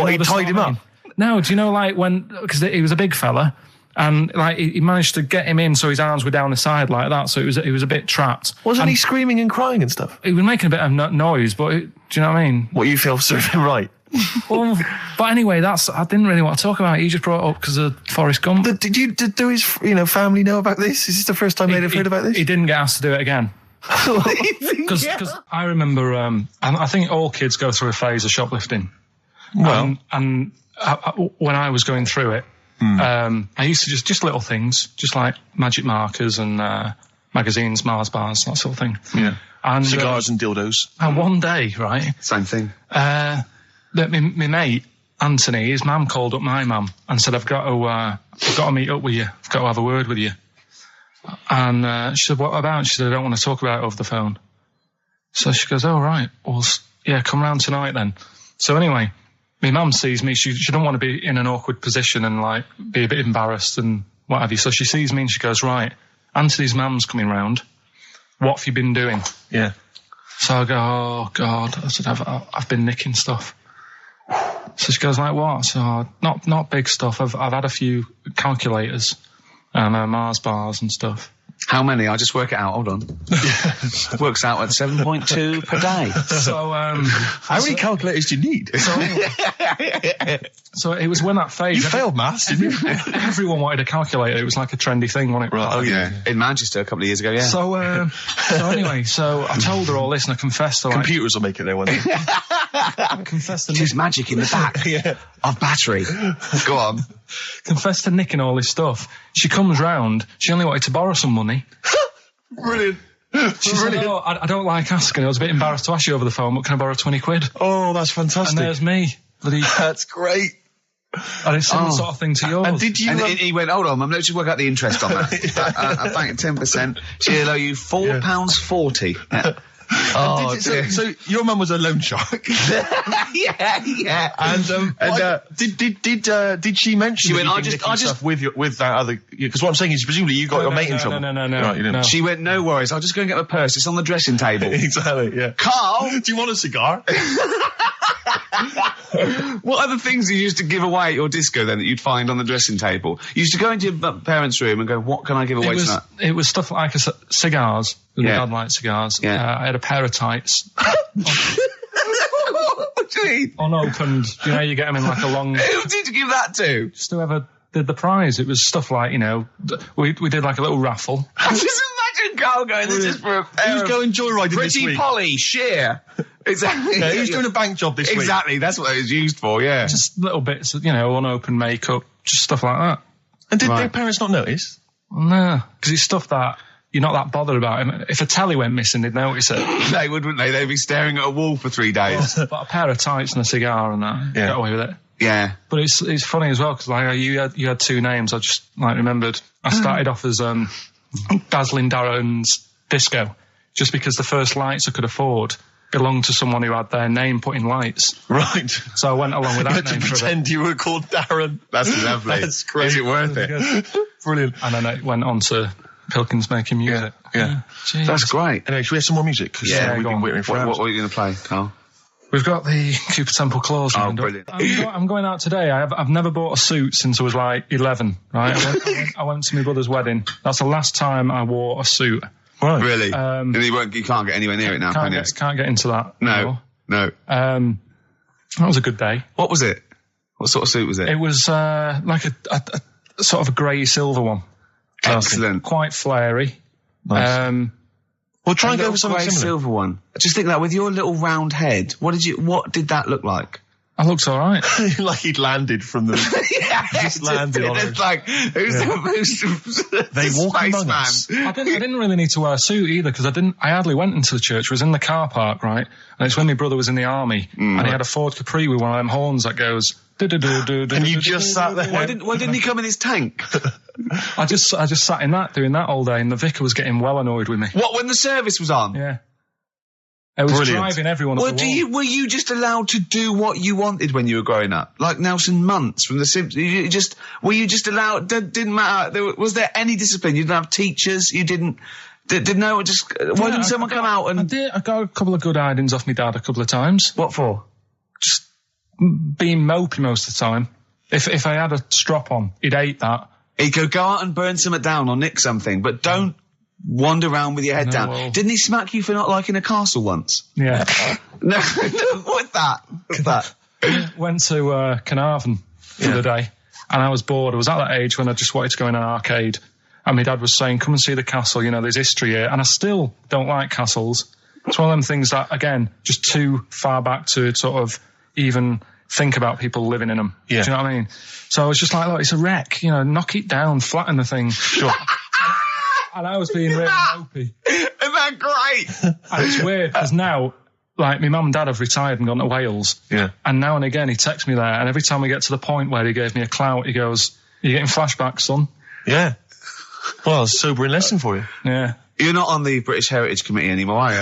He tied him up? No, do you know, like, because he was a big fella, and, like, he managed to get him in so his arms were down the side like that, so he was a bit trapped. Wasn't he screaming and crying and stuff? He was making a bit of noise, but, do you know what I mean? What, you feel served him right? Well, but anyway, I didn't really want to talk about it. You just brought it up because of Forrest Gump. Did his family know about this? Is this the first time they'd have heard about this? He didn't get asked to do it again. Because I remember, I think all kids go through a phase of shoplifting. Well, and when I was going through it, I used to just little things, just like magic markers and magazines, Mars bars, that sort of thing. Yeah. And cigars and dildos. And one day, right, Same thing. that my mate Anthony, his mum called up my mum and said, I've got to meet up with you. I've got to have a word with you. And she said, what about? She said, I don't want to talk about it over the phone. So she goes, oh, right. Well, yeah, come round tonight then. So anyway, my mum sees me. She don't want to be in an awkward position and, like, be a bit embarrassed and what have you. So she sees me and she goes, right, Anthony's mum's coming round what have you been doing? Yeah. So I go, oh, God. I said, I've been nicking stuff. So she goes, like, what? I said, oh, not big stuff. I've had a few calculators and Mars bars and stuff. How many? I'll just work it out. Hold on. Works out at 7.2 per day. So, how many calculators do you need? So it was when that phase. You failed maths, didn't you? Everyone wanted a calculator. It was like a trendy thing, wasn't it? Right. Oh, yeah. In Manchester a couple of years ago, yeah. So anyway, so I told her all this and I confessed to like... Computers will make it there one day. I confessed to There's magic in the back of battery. Go on. Confessed to nicking all this stuff. She comes round. She only wanted to borrow some money. Brilliant. She said, oh, I don't like asking. I was a bit embarrassed to ask you over the phone, but can I borrow 20 quid? Oh, that's fantastic. And there's me. That's great. And it's similar sort of thing to yours. And did you... And he went, hold on, Mum, let's just work out the interest on that. I bank 10%. She'll owe you £4.40. Yeah. Oh, so your mum was a loan shark. yeah. And did she mention? She went, I just with that other, because what I'm saying is presumably you got your mate in trouble. No. Right, you didn't. No. She went, no worries, I'll just go and get my purse. It's on the dressing table. Exactly. Yeah. Carl, do you want a cigar? what other things you used to give away at your disco then that you'd find on the dressing table? You used to go into your parents' room and go, what can I give away tonight? It was stuff like cigars. My Yeah. dad liked cigars. Yeah. I had a pair of tights. What do you mean? Unopened. You know, you get them in like a long... Who did you give that to? Just whoever did the prize. It was stuff like, you know, we did like a little raffle. Just imagine Carl going, this is for a pair Who's of going joyriding this Pretty week? Polly, sheer. Exactly. Yeah, who's doing a bank job this week? Exactly, that's what it was used for, yeah. Just little bits, you know, unopened makeup, just stuff like that. And did Right. their parents not notice? No, because it's stuff that you're not that bothered about. If a telly went missing, they'd notice it. They would, wouldn't they? They'd be staring at a wall for 3 days. But a pair of tights and a cigar and that, Yeah. get away with it. Yeah. But it's funny as well, because like you had two names. I just like remembered. I started off as Dazzling Darren's Disco, just because the first lights I could afford belonged to someone who had their name put in lights. Right. So I went along with You that had name to for a bit. pretend you were called Darren. That's lovely. That's great. Is it worth it? Good. Brilliant. And then it went on to Pilkins making music. Yeah. Jeez. That's great. Anyway, should we have some more music? 'Cause, Yeah, we've go been on. waiting for What hours. are you going to play, Carl? We've got the Cooper Temple Claws. Oh, lined up. brilliant. I'm going out today. I've never bought a suit since I was like 11, right? I went to my brother's wedding. That's the last time I wore a suit. Right. Really? And you can't get anywhere near it now, can you? Can't get into that. No. That was a good day. What was it? What sort of suit was it? It was like a sort of a grey silver one. Excellent. Quite flary. Nice. Well, try and go Little for something grey similar. silver one. Just think that with your little round head, what did that look like? I looked all right. Like he'd landed from the... just landed on It's it. like, who's They walk among spaceman? us. I didn't really need to wear a suit either, because I hardly went into the church. I was in the car park, right? And it's when my brother was in the army, and he had a Ford Capri with one of them horns that goes... And you just sat there. Why didn't he come in his tank? I just sat in that, doing that all day, and the vicar was getting well annoyed with me. What, when the service was on? Yeah. I was Brilliant. driving everyone up Well, the wall. were you just allowed to do what you wanted when you were growing up? Like Nelson Muntz from The Simpsons? Were you just allowed, didn't matter, was there any discipline? You didn't have teachers, you didn't, why didn't someone come out and... I got a couple of good hidings off my dad a couple of times. What for? Just being mopey most of the time. If I had a strop on, he'd hate that. He'd go out and burn something down or nick something, but don't wander around with your head down. well- Didn't he smack you for not liking a castle once? Yeah. No, what's that? Went to Carnarvon the other day, and I was bored. I was at that age when I just wanted to go in an arcade, and my dad was saying, come and see the castle, you know, there's history here. And I still don't like castles. It's one of them things that, again, just too far back to sort of even think about people living in them. Yeah. Do you know what I mean? So I was just like, look, it's a wreck, you know, knock it down, flatten the thing. Sure. And I was being really mopey. Isn't that great? And it's weird, because now, like, my mum and dad have retired and gone to Wales. Yeah. And now and again, he texts me there, and every time we get to the point where he gave me a clout, he goes, "You're getting flashbacks, son." Yeah. Well, it's a sobering lesson for you. Yeah. You're not on the British Heritage Committee anymore, are you?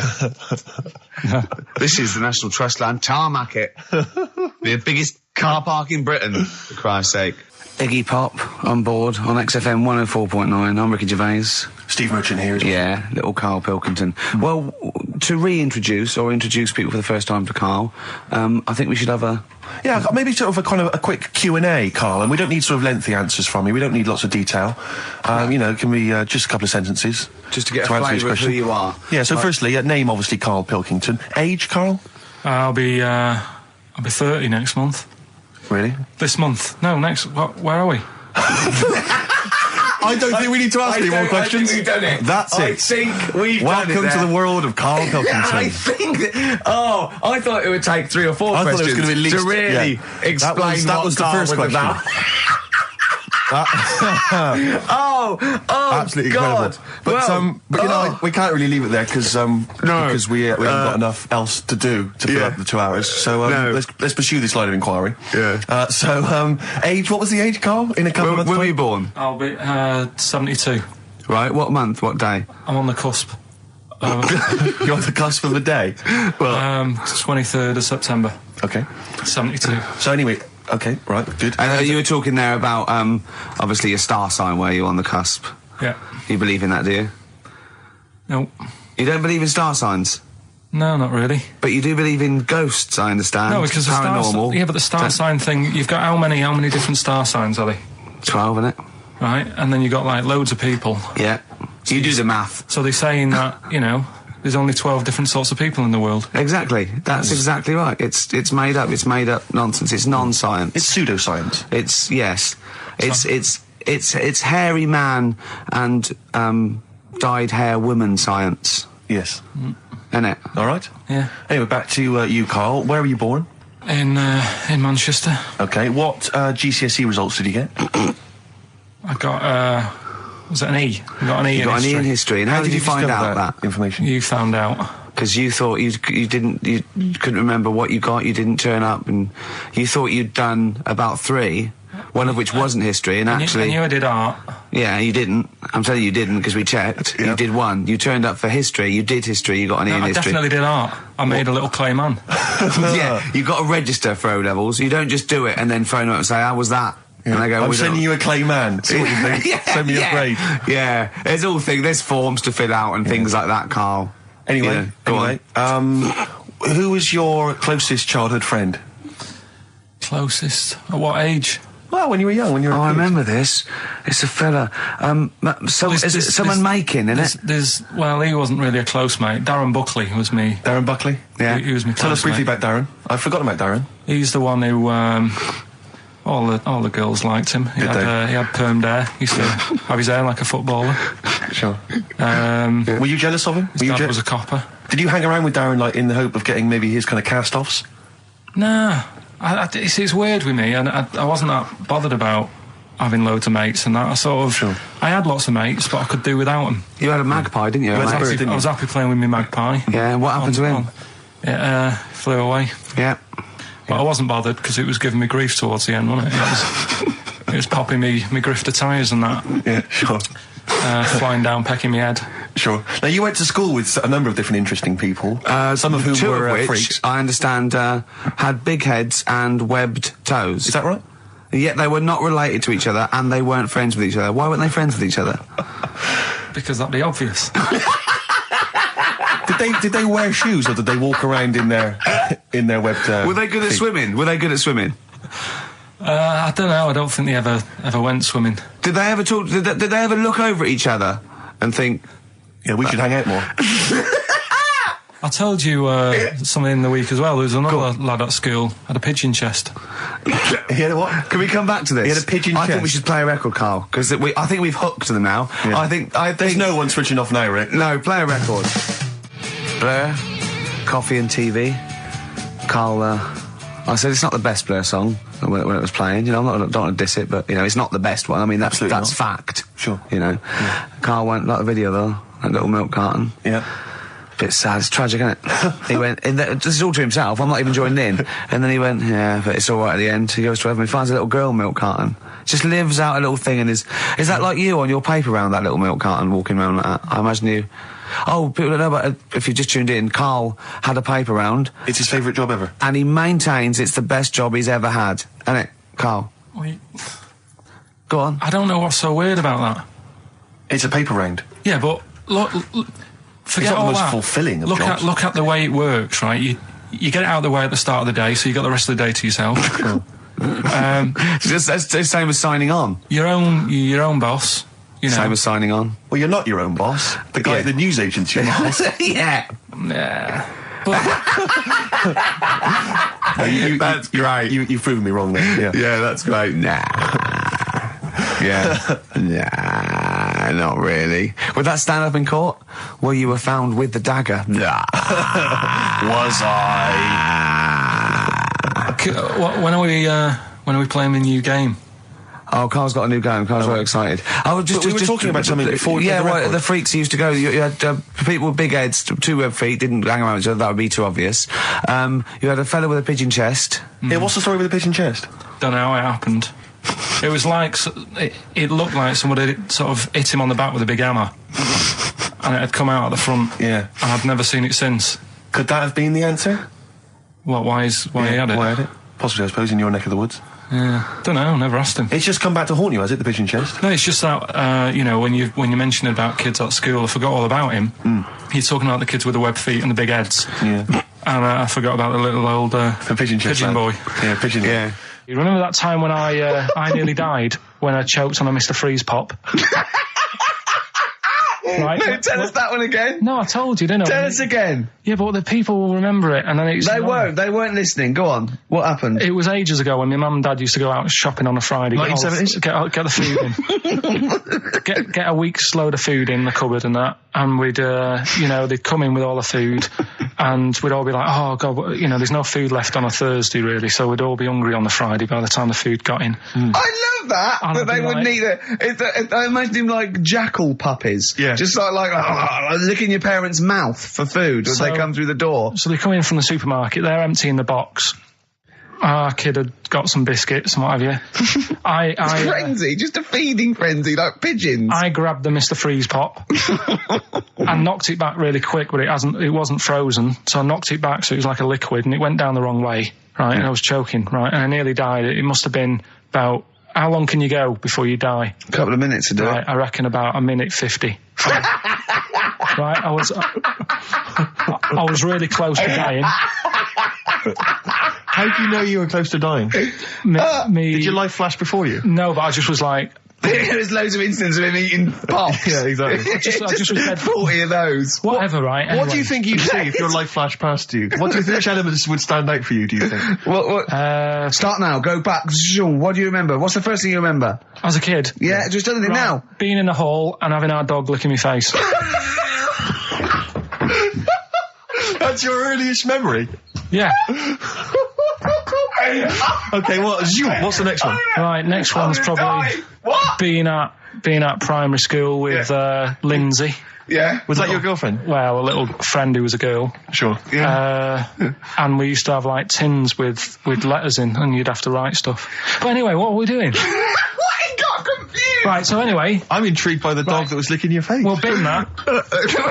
This is the National Trust land. Tarmac it. The biggest car park in Britain, for Christ's sake. Iggy Pop on board on XFM 104.9. I'm Ricky Gervais. Steve Merchant here as well. Yeah, little Karl Pilkington. Well, to reintroduce or introduce people for the first time to Karl, I think we should have a... Yeah, maybe sort of a kind of a quick Q&A, Karl, and we don't need sort of lengthy answers from you. We don't need lots of detail. You know, it can be just a couple of sentences. Just to get a flavour of who you are. Yeah, so firstly, name obviously Karl Pilkington. Age, Karl? I'll be 30 next month. Really? This month? No, next. Where are we? I don't think we need to ask any more questions. I think we've done it. That's it. I think we've Welcome done it to the world of Karl Pilkington. I think that, I thought it would take 3 or 4 I thought it questions was going to be at least, to really explain that what was the Karl first was question. about. Absolutely God. incredible. But you know, we can't really leave it there because we haven't got enough else to do to fill up the 2 hours. So let's pursue this line of inquiry. Yeah. Age? What was the age, Karl? In a couple of months. When were you born? I'll be 72. Right. What month? What day? I'm on the cusp. You're on the cusp of a day. Well, 23rd of September. Okay. 72. So anyway. Okay, right, good. And you were talking there about, obviously, your star sign where you're on the cusp. Yeah. You believe in that, do you? No. You don't believe in star signs? No, not really. But you do believe in ghosts, I understand. No, because the paranormal. but the star sign thing, you've got how many different star signs are they? 12, innit? Right, and then you've got, like, loads of people. Yeah. You do the math. So they're saying that, you know, there's only 12 different sorts of people in the world. Exactly. That's exactly right. It's made up. It's made up nonsense. It's non-science. It's pseudoscience. It's hairy man and dyed hair woman science. Yes. Isn't it? All right. Yeah. Anyway, back to you, Karl. Where were you born? In Manchester. Okay. What GCSE results did you get? I got, was it an E? I got an E in history. You got an E in history. And how did you find discover out that? information? You found out. Because you thought you couldn't remember what you got, you didn't turn up, and you thought you'd done about 3, one of which wasn't history, and actually... I knew I did art. Yeah, you didn't. I'm telling you didn't, because we checked. You did 1. You turned up for history, you did history, you got an E in I history. definitely did art. I made a little clay man. Yeah, you got to register for O-levels. You don't just do it and then phone up and say, how was that? Yeah. And I go, I'm sending you a clay man. See what you think. Send me a grade. Yeah, there's forms to fill out and things like that, Karl. Anyway, go on. Who was your closest childhood friend? Closest? At what age? Well, when you were young, when you were a I kid. remember this. It's a fella. Is it someone making, isn't it? Well, he wasn't really a close mate. Darren Buckley was me. Darren Buckley? Yeah. He was me. Tell us briefly about Darren. I've forgotten about Darren. He's the one who, all the girls liked him. He had permed hair. He used to have his hair like a footballer. Sure. Were you jealous of him? His dad was a copper. Did you hang around with Darren, like, in the hope of getting maybe his kind of cast-offs? Nah. It's weird with me, and I wasn't that bothered about having loads of mates and that. I sort of... Sure. I had lots of mates, but I could do without them. You had a magpie, didn't you? I was happy playing with my magpie. Yeah, what happened to him? It flew away. Yeah. But I wasn't bothered because it was giving me grief towards the end, wasn't it? It was popping me grifter tyres and that. Yeah, sure. Flying down, pecking me head. Sure. Now, you went to school with a number of different interesting people, some of whom 2 were of which, freaks. I understand, had big heads and webbed toes. Is that right? Yet they were not related to each other, and they weren't friends with each other. Why weren't they friends with each other? Because that'd be obvious. Did they wear shoes, or did they walk around in their webbed? Were they good at swimming? I don't know. I don't think they ever went swimming. Did they ever talk? Did they ever look over at each other and think, Yeah, we should hang out more. I told you something in the week as well. There was another lad at school had a pigeon chest. He had a what? Can we come back to this? He had a pigeon I think chest. we should play a record, Karl, because I think we've hooked them now. Yeah. I think There's no one switching off now, Rick. No, play a record. Blur, Coffee and TV. Karl, I said it's not the best Blur song when it was playing. You know, I don't want to diss it, but you know, it's not the best one. I mean, that's fact. Sure. You know, Karl went like the video though, that little milk carton. Yeah. Bit sad, it's tragic, isn't it? He went, this is all to himself, I'm not even joining in. And then he went, yeah, but it's alright at the end. He goes to heaven, he finds a little girl milk carton. Just lives out a little thing and is that like you on your paper round, that little milk carton, walking around like that? I imagine you... Oh, people don't know about if you just tuned in, Karl had a paper round. It's his favourite job ever. And he maintains it's the best job he's ever had. Isn't it, Karl? Wait. Go on. I don't know what's so weird about that. It's a paper round. Yeah, but look, forget It's not all the most that. fulfilling of jobs. Look at the way it works, right? You get it out of the way at the start of the day, so you got the rest of the day to yourself. It's the same as signing on. Your own boss. You know. Same as signing on. Well, you're not your own boss. The guy at the news agent's your boss. Yeah. Yeah. But That's great. You've proven me wrong there. Yeah. Yeah, that's great. Nah. Yeah. Nah, not really. Would that stand up in court? Where you were found with the dagger? Nah. Was I? when are we playing the new game? Oh, Carl's got a new game. Carl's very excited. Oh, But we were talking about something before. Yeah, the well, record. the freaks used to go. You had people with big heads, two web feet, didn't hang around each other. That would be too obvious. You had a fella with a pigeon chest. Yeah, what's the story with the pigeon chest? Don't know how it happened. It was like it looked like somebody sort of hit him on the back with a big hammer, and it had come out at the front. Yeah. And I've never seen it since. Could that have been the answer? What? Why he had it? Why had it? Possibly, I suppose, in your neck of the woods. Yeah. Don't know. Never asked him. It's just come back to haunt you, has it? The pigeon chest. No, it's just that when you mentioned about kids at school, I forgot all about him. He's talking about the kids with the web feet and the big heads. Yeah. And I forgot about the little old The pigeon chest. pigeon lad. boy. Yeah, pigeon. Yeah. You remember that time when I nearly died when I choked on a Mr. Freeze pop? Right? No, tell us that one again. No, I told you, didn't I? Tell us again. Yeah, but the people will remember it, and then it's They weren't listening. Go on. What happened? It was ages ago when my mum and dad used to go out shopping on a Friday. 1970s? Get the food in. get a week's load of food in the cupboard and that, and we'd they'd come in with all the food, and we'd all be like, oh god, there's no food left on a Thursday really, so we'd all be hungry on the Friday by the time the food got in. I love that. And That I'd they be wouldn't like- eat it. I imagine him like jackal puppies. Yeah. Just like licking your parents' mouth for food as they So- come through the door. So they come in from the supermarket, they're emptying the box. Our kid had got some biscuits and what have you. Frenzy, just a feeding frenzy, like pigeons. I grabbed the Mr. Freeze pop and knocked it back really quick, but it wasn't frozen, so I knocked it back so it was like a liquid, and it went down the wrong way, right? And I was choking, right? And I nearly died. It must have been about, how long can you go before you die? A couple of minutes to do Right, it. I reckon about a minute 50. Right, I was really close to dying. How do you know you were close to dying? Did your life flash before you? No, but I just was like, There's loads of instances of him eating pops. Yeah, exactly. I just was dead. 40 of those. whatever, right? What Anyway. do you think you'd see if your life flashed past you? What do you think, which elements would stand out for you, do you think? What? Start now, go back. What do you remember? What's the first thing you remember? As a kid. Yeah, just tell it now. Being in the hall and having our dog licking my face. That's your earliest memory? Yeah. Okay, what's the next one? Right, next one's probably being at primary school with Lindsay. Yeah. Was that your girlfriend? Well, a little friend who was a girl. Sure. And we used to have like tins with letters in, and you'd have to write stuff. But anyway, what were we doing? I got confused. Right, so anyway, I'm intrigued by the dog that was licking your face. well, bin that. Can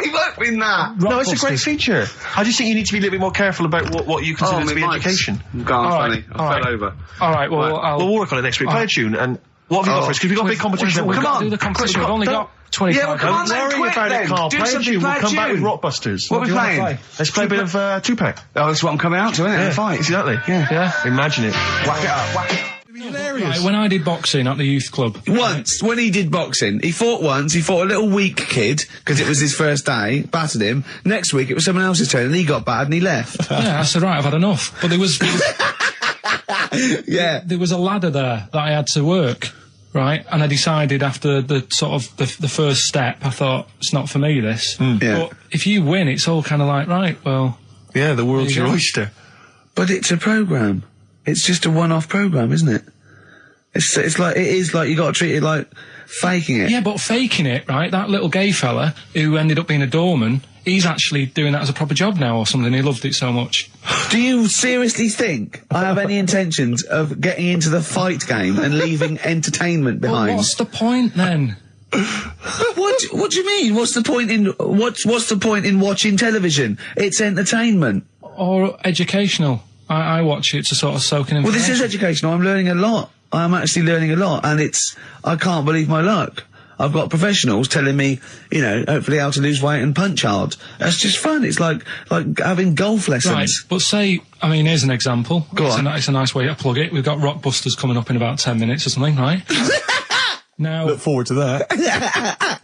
we work with that? No, it's a great Rockbusters. feature. I just think you need to be a little bit more careful about what you consider to be education. Gone All funny. right, I all fell right. over. All right, well, I'll... We'll work on it next week. Play a tune, and what have you got for us? Because we've got a big competition. We've Come got on. to do the competition. We've only got 25 Yeah, well, come on minutes. then, Don't worry quick about then. it, Carl. Do Play a something, tune. play We'll a come back with tune. Rockbusters. What are we do you wanna playing? play? Let's play a bit of Tupac. Oh, that's what I'm coming out to, isn't it? Yeah, The fight. exactly. Yeah. Imagine it. Whack it up, whack it up. Right, when I did boxing at the youth club, Once, when he did boxing, he fought a little weak kid, because it was his first day, battered him. Next week, it was someone else's turn, and he got battered and he left. yeah, I said, right, I've had enough. But there was Yeah. there was a ladder there that I had to work, right? And I decided after the sort of the first step, I thought, it's not for me, this. Yeah. But if you win, it's all kind of like, right, well... Yeah, the world's There you your go. oyster. But it's a programme. It's just a one-off programme, isn't it? It's like, it is like, you gotta treat it like faking it. Yeah, but faking it, right? That little gay fella who ended up being a doorman, he's actually doing that as a proper job now or something. He loved it so much. Do you seriously think I have any intentions of getting into the fight game and leaving entertainment Well, behind? what's the point then? What do you mean? What's the point in watching television? It's entertainment. Or educational? I watch it to sort of soak in Well, information. this is educational. I'm learning a lot. I'm actually learning a lot, and I can't believe my luck. I've got professionals telling me, you know, hopefully how to lose weight and punch hard. That's just fun. It's like having golf lessons. Right, but say, I mean, here's an example. Go on. It's a nice way to plug it. We've got Rockbusters coming up in about 10 minutes or something, right? Now, Look forward to that.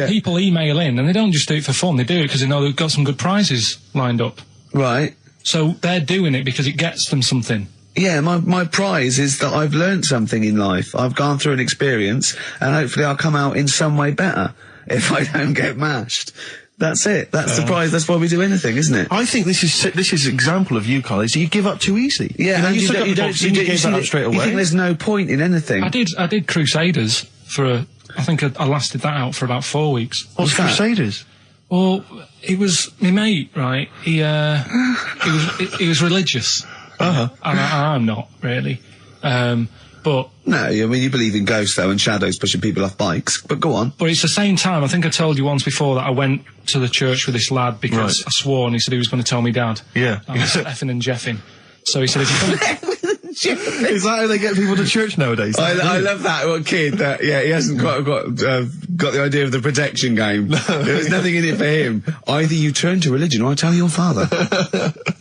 people email in, and they don't just do it for fun. They do it because they know they've got some good prizes lined up. Right. So they're doing it because it gets them something. Yeah, my prize is that I've learned something in life. I've gone through an experience, and hopefully I'll come out in some way better if I don't get mashed. That's it. That's the prize. That's why we do anything, isn't it? I think this is an example of you, Carl, is you give up too easy. Yeah, you and you don't give that up straight away. You think there's no point in anything. I did Crusaders for I think I lasted that out for about 4 weeks. What's Crusaders? Well, it was my mate, right? He was religious. Uh-huh. And I'm not really. But No, I mean, you believe in ghosts, though, and shadows pushing people off bikes. But go on. But it's the same time, I think I told you once before that I went to the church with this lad because I swore and he said he was going to tell me dad. Yeah. I was effing and jeffing. So he said, if you're going to... Is that how they get people to church nowadays? I love that little kid that, he hasn't got the idea of the protection game. There's nothing in it for him. Either you turn to religion or I tell your father.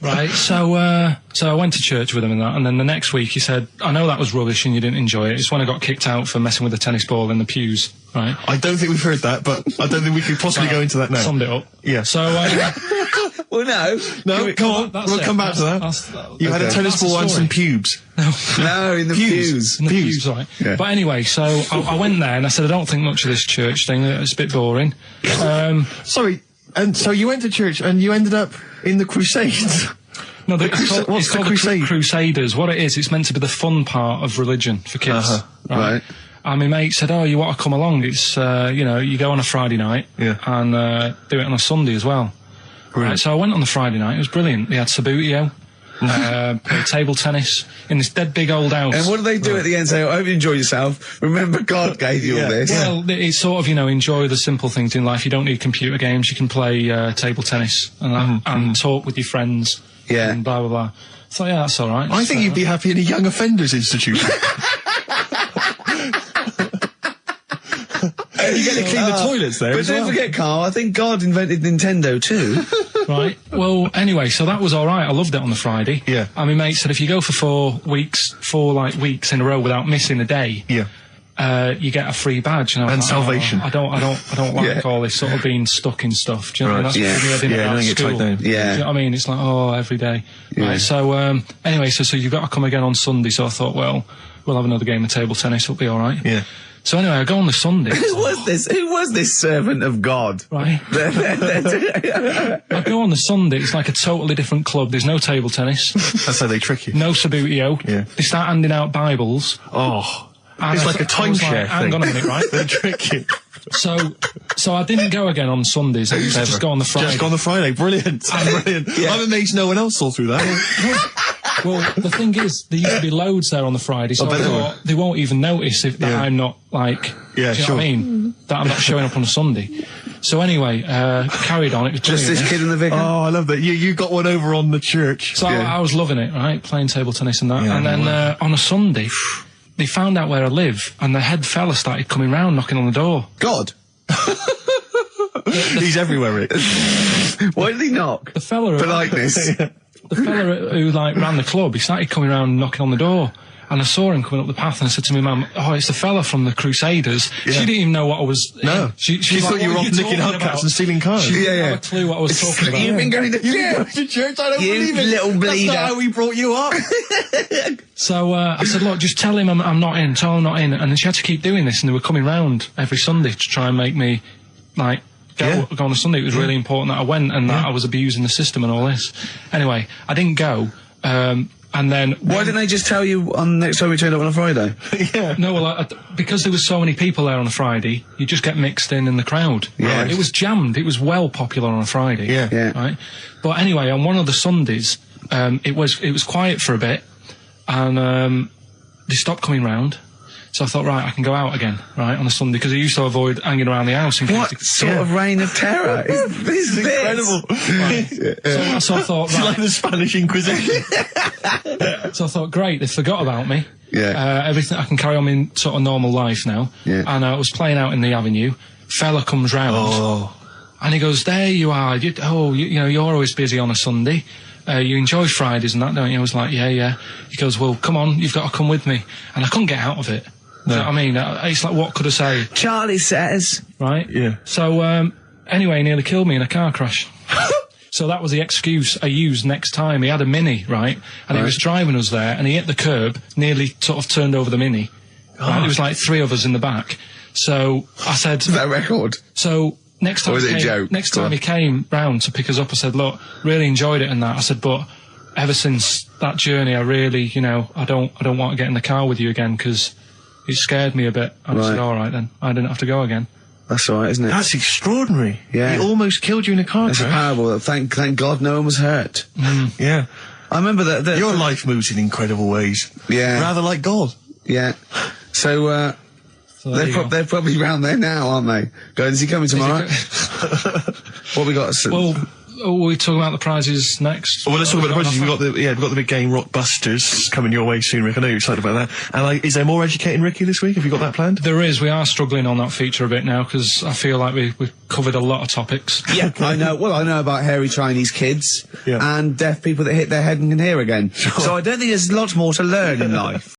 Right, so I went to church with him and that, and then the next week he said, I know that was rubbish and you didn't enjoy it. It's when I got kicked out for messing with the tennis ball in the pews, right? I don't think we've heard that, but I don't think we could possibly go into that now. Summed it up. Yeah. So, Well, no. Come on. We'll come back to that. You had a tennis ball and some pubes. No, in the pews. In the pews, right. Yeah. But anyway, so I went there and I said, I don't think much of this church thing. It's a bit boring. Sorry, and so you went to church and you ended up in the Crusades? No, what's the Crusade? Crusaders. What it is, it's meant to be the fun part of religion for kids. Right. And my mate said, oh, you want to come along? It's, you go on a Friday night and do it on a Sunday as well. Right, so I went on the Friday night. It was brilliant. They had Sabutio, played table tennis in this dead big old house. And what do they do at the end? Say, I hope you enjoy yourself. Remember, God gave you all this. Well, it's sort of, enjoy the simple things in life. You don't need computer games. You can play table tennis and talk with your friends. Yeah. And blah, blah, blah. So, yeah, that's all right. I think you'd be happy in a young offenders institution. You get to clean the toilets there. But don't forget, Carl, I think God invented Nintendo too. Right. Well, anyway, so that was all right. I loved it on the Friday. Yeah. And my mate said if you go for 4 weeks in a row without missing a day, you get a free badge. And, and salvation. I don't like all this sort of being stuck in stuff. Do you know what I mean? That's don't get tied down. Do you know what I mean? It's like, every day. Yeah. Right. So, anyway, so you've got to come again on Sunday. So I thought, well, we'll have another game of table tennis. It'll be all right. Yeah. So anyway, I go on the Sunday. Who was this servant of God? Right. I go on the Sunday. It's like a totally different club. There's no table tennis. That's how they trick you. No Sabutio. Yeah. They start handing out Bibles. Oh. It's like a timeshare thing. Hang on a minute, right? They trick you. So I didn't go again on Sundays. I used to just go on the Friday. Just go on the Friday. Brilliant. Brilliant. Yeah. I'm amazed no one else saw through that. Well, the thing is, there used to be loads there on the Friday, so I thought they won't even notice that I'm not, like, do you know what I mean? That I'm not showing up on a Sunday. So anyway, carried on. It was just this kid in the vicar. Oh, I love that. You got one over on the church. So I was loving it, right? Playing table tennis and that. And then on a Sunday, they found out where I live, and the head fella started coming round, knocking on the door. God. He's everywhere, Rick. Why did he knock? The fella... Politeness. The fella who ran the club, he started coming around knocking on the door, and I saw him coming up the path, and I said to my mum, "Oh, it's the fella from the Crusaders." Yeah. She didn't even know what I was. No, she thought like, you were off nicking hubcaps and stealing cars. She didn't have a clue what I was talking about. You've been going to church. I don't believe it. Little bleeder. That's not how we brought you up. So I said, "Look, just tell him I'm not in. Tell him I'm not in." And then she had to keep doing this, and they were coming round every Sunday to try and make me like. Go on a Sunday. It was really important that I went and that I was abusing the system and all this. Anyway, I didn't go. And then... Why didn't they just tell you on next time we turned up on a Friday? No, well, because there was so many people there on a Friday, you just get mixed in the crowd. Yeah. It was jammed. It was well popular on a Friday. Yeah. Right? But anyway, on one of the Sundays, it was quiet for a bit, and they stopped coming round. So I thought, right, I can go out again, right, on a Sunday, because I used to avoid hanging around the house. What sort of reign of terror is this? Incredible. Right. So I thought, It's like the Spanish Inquisition. So I thought, great, they forgot about me. Yeah. Everything, I can carry on in sort of normal life now. Yeah. And I was playing out in the avenue. Fella comes round. Oh. And he goes, there you are. You know, you're always busy on a Sunday. You enjoy Fridays and that, don't you? I was like, yeah. He goes, well, come on, you've got to come with me. And I couldn't get out of it. No. You know what I mean? It's like, what could I say? Charlie says. Right? Yeah. So, anyway, he nearly killed me in a car crash. So that was the excuse I used next time. He had a Mini, right? And he was driving us there, and he hit the curb, nearly sort of turned over the Mini. Right? There was like 3 of us in the back. So I said... Is that a record? So next time, or was it a joke? Next time he came round to pick us up, I said, look, really enjoyed it and that. I said, but ever since that journey, I really, you know, I don't want to get in the car with you again, because it scared me a bit. And I said, all right then, I didn't have to go again. That's all right, isn't it? That's extraordinary. Yeah. He almost killed you in a car It's a crash. parable. Thank God no one was hurt. Yeah. I remember that. Your life moves in incredible ways. Yeah. Rather like God. Yeah. So, So there you go. they're probably round there now, aren't they? Going, is he coming tomorrow? What we got? Well, we're talking about the prizes next. Well, let's talk about the prizes. We've got the big game Rockbusters coming your way soon, Rick. I know you're excited about that. And is there more Educating Ricky this week? Have you got that planned? There is. We are struggling on that feature a bit now, because I feel like we've covered a lot of topics. Yeah, I know. Well, I know about hairy Chinese kids and deaf people that hit their head and can hear again. So I don't think there's lots more to learn in life.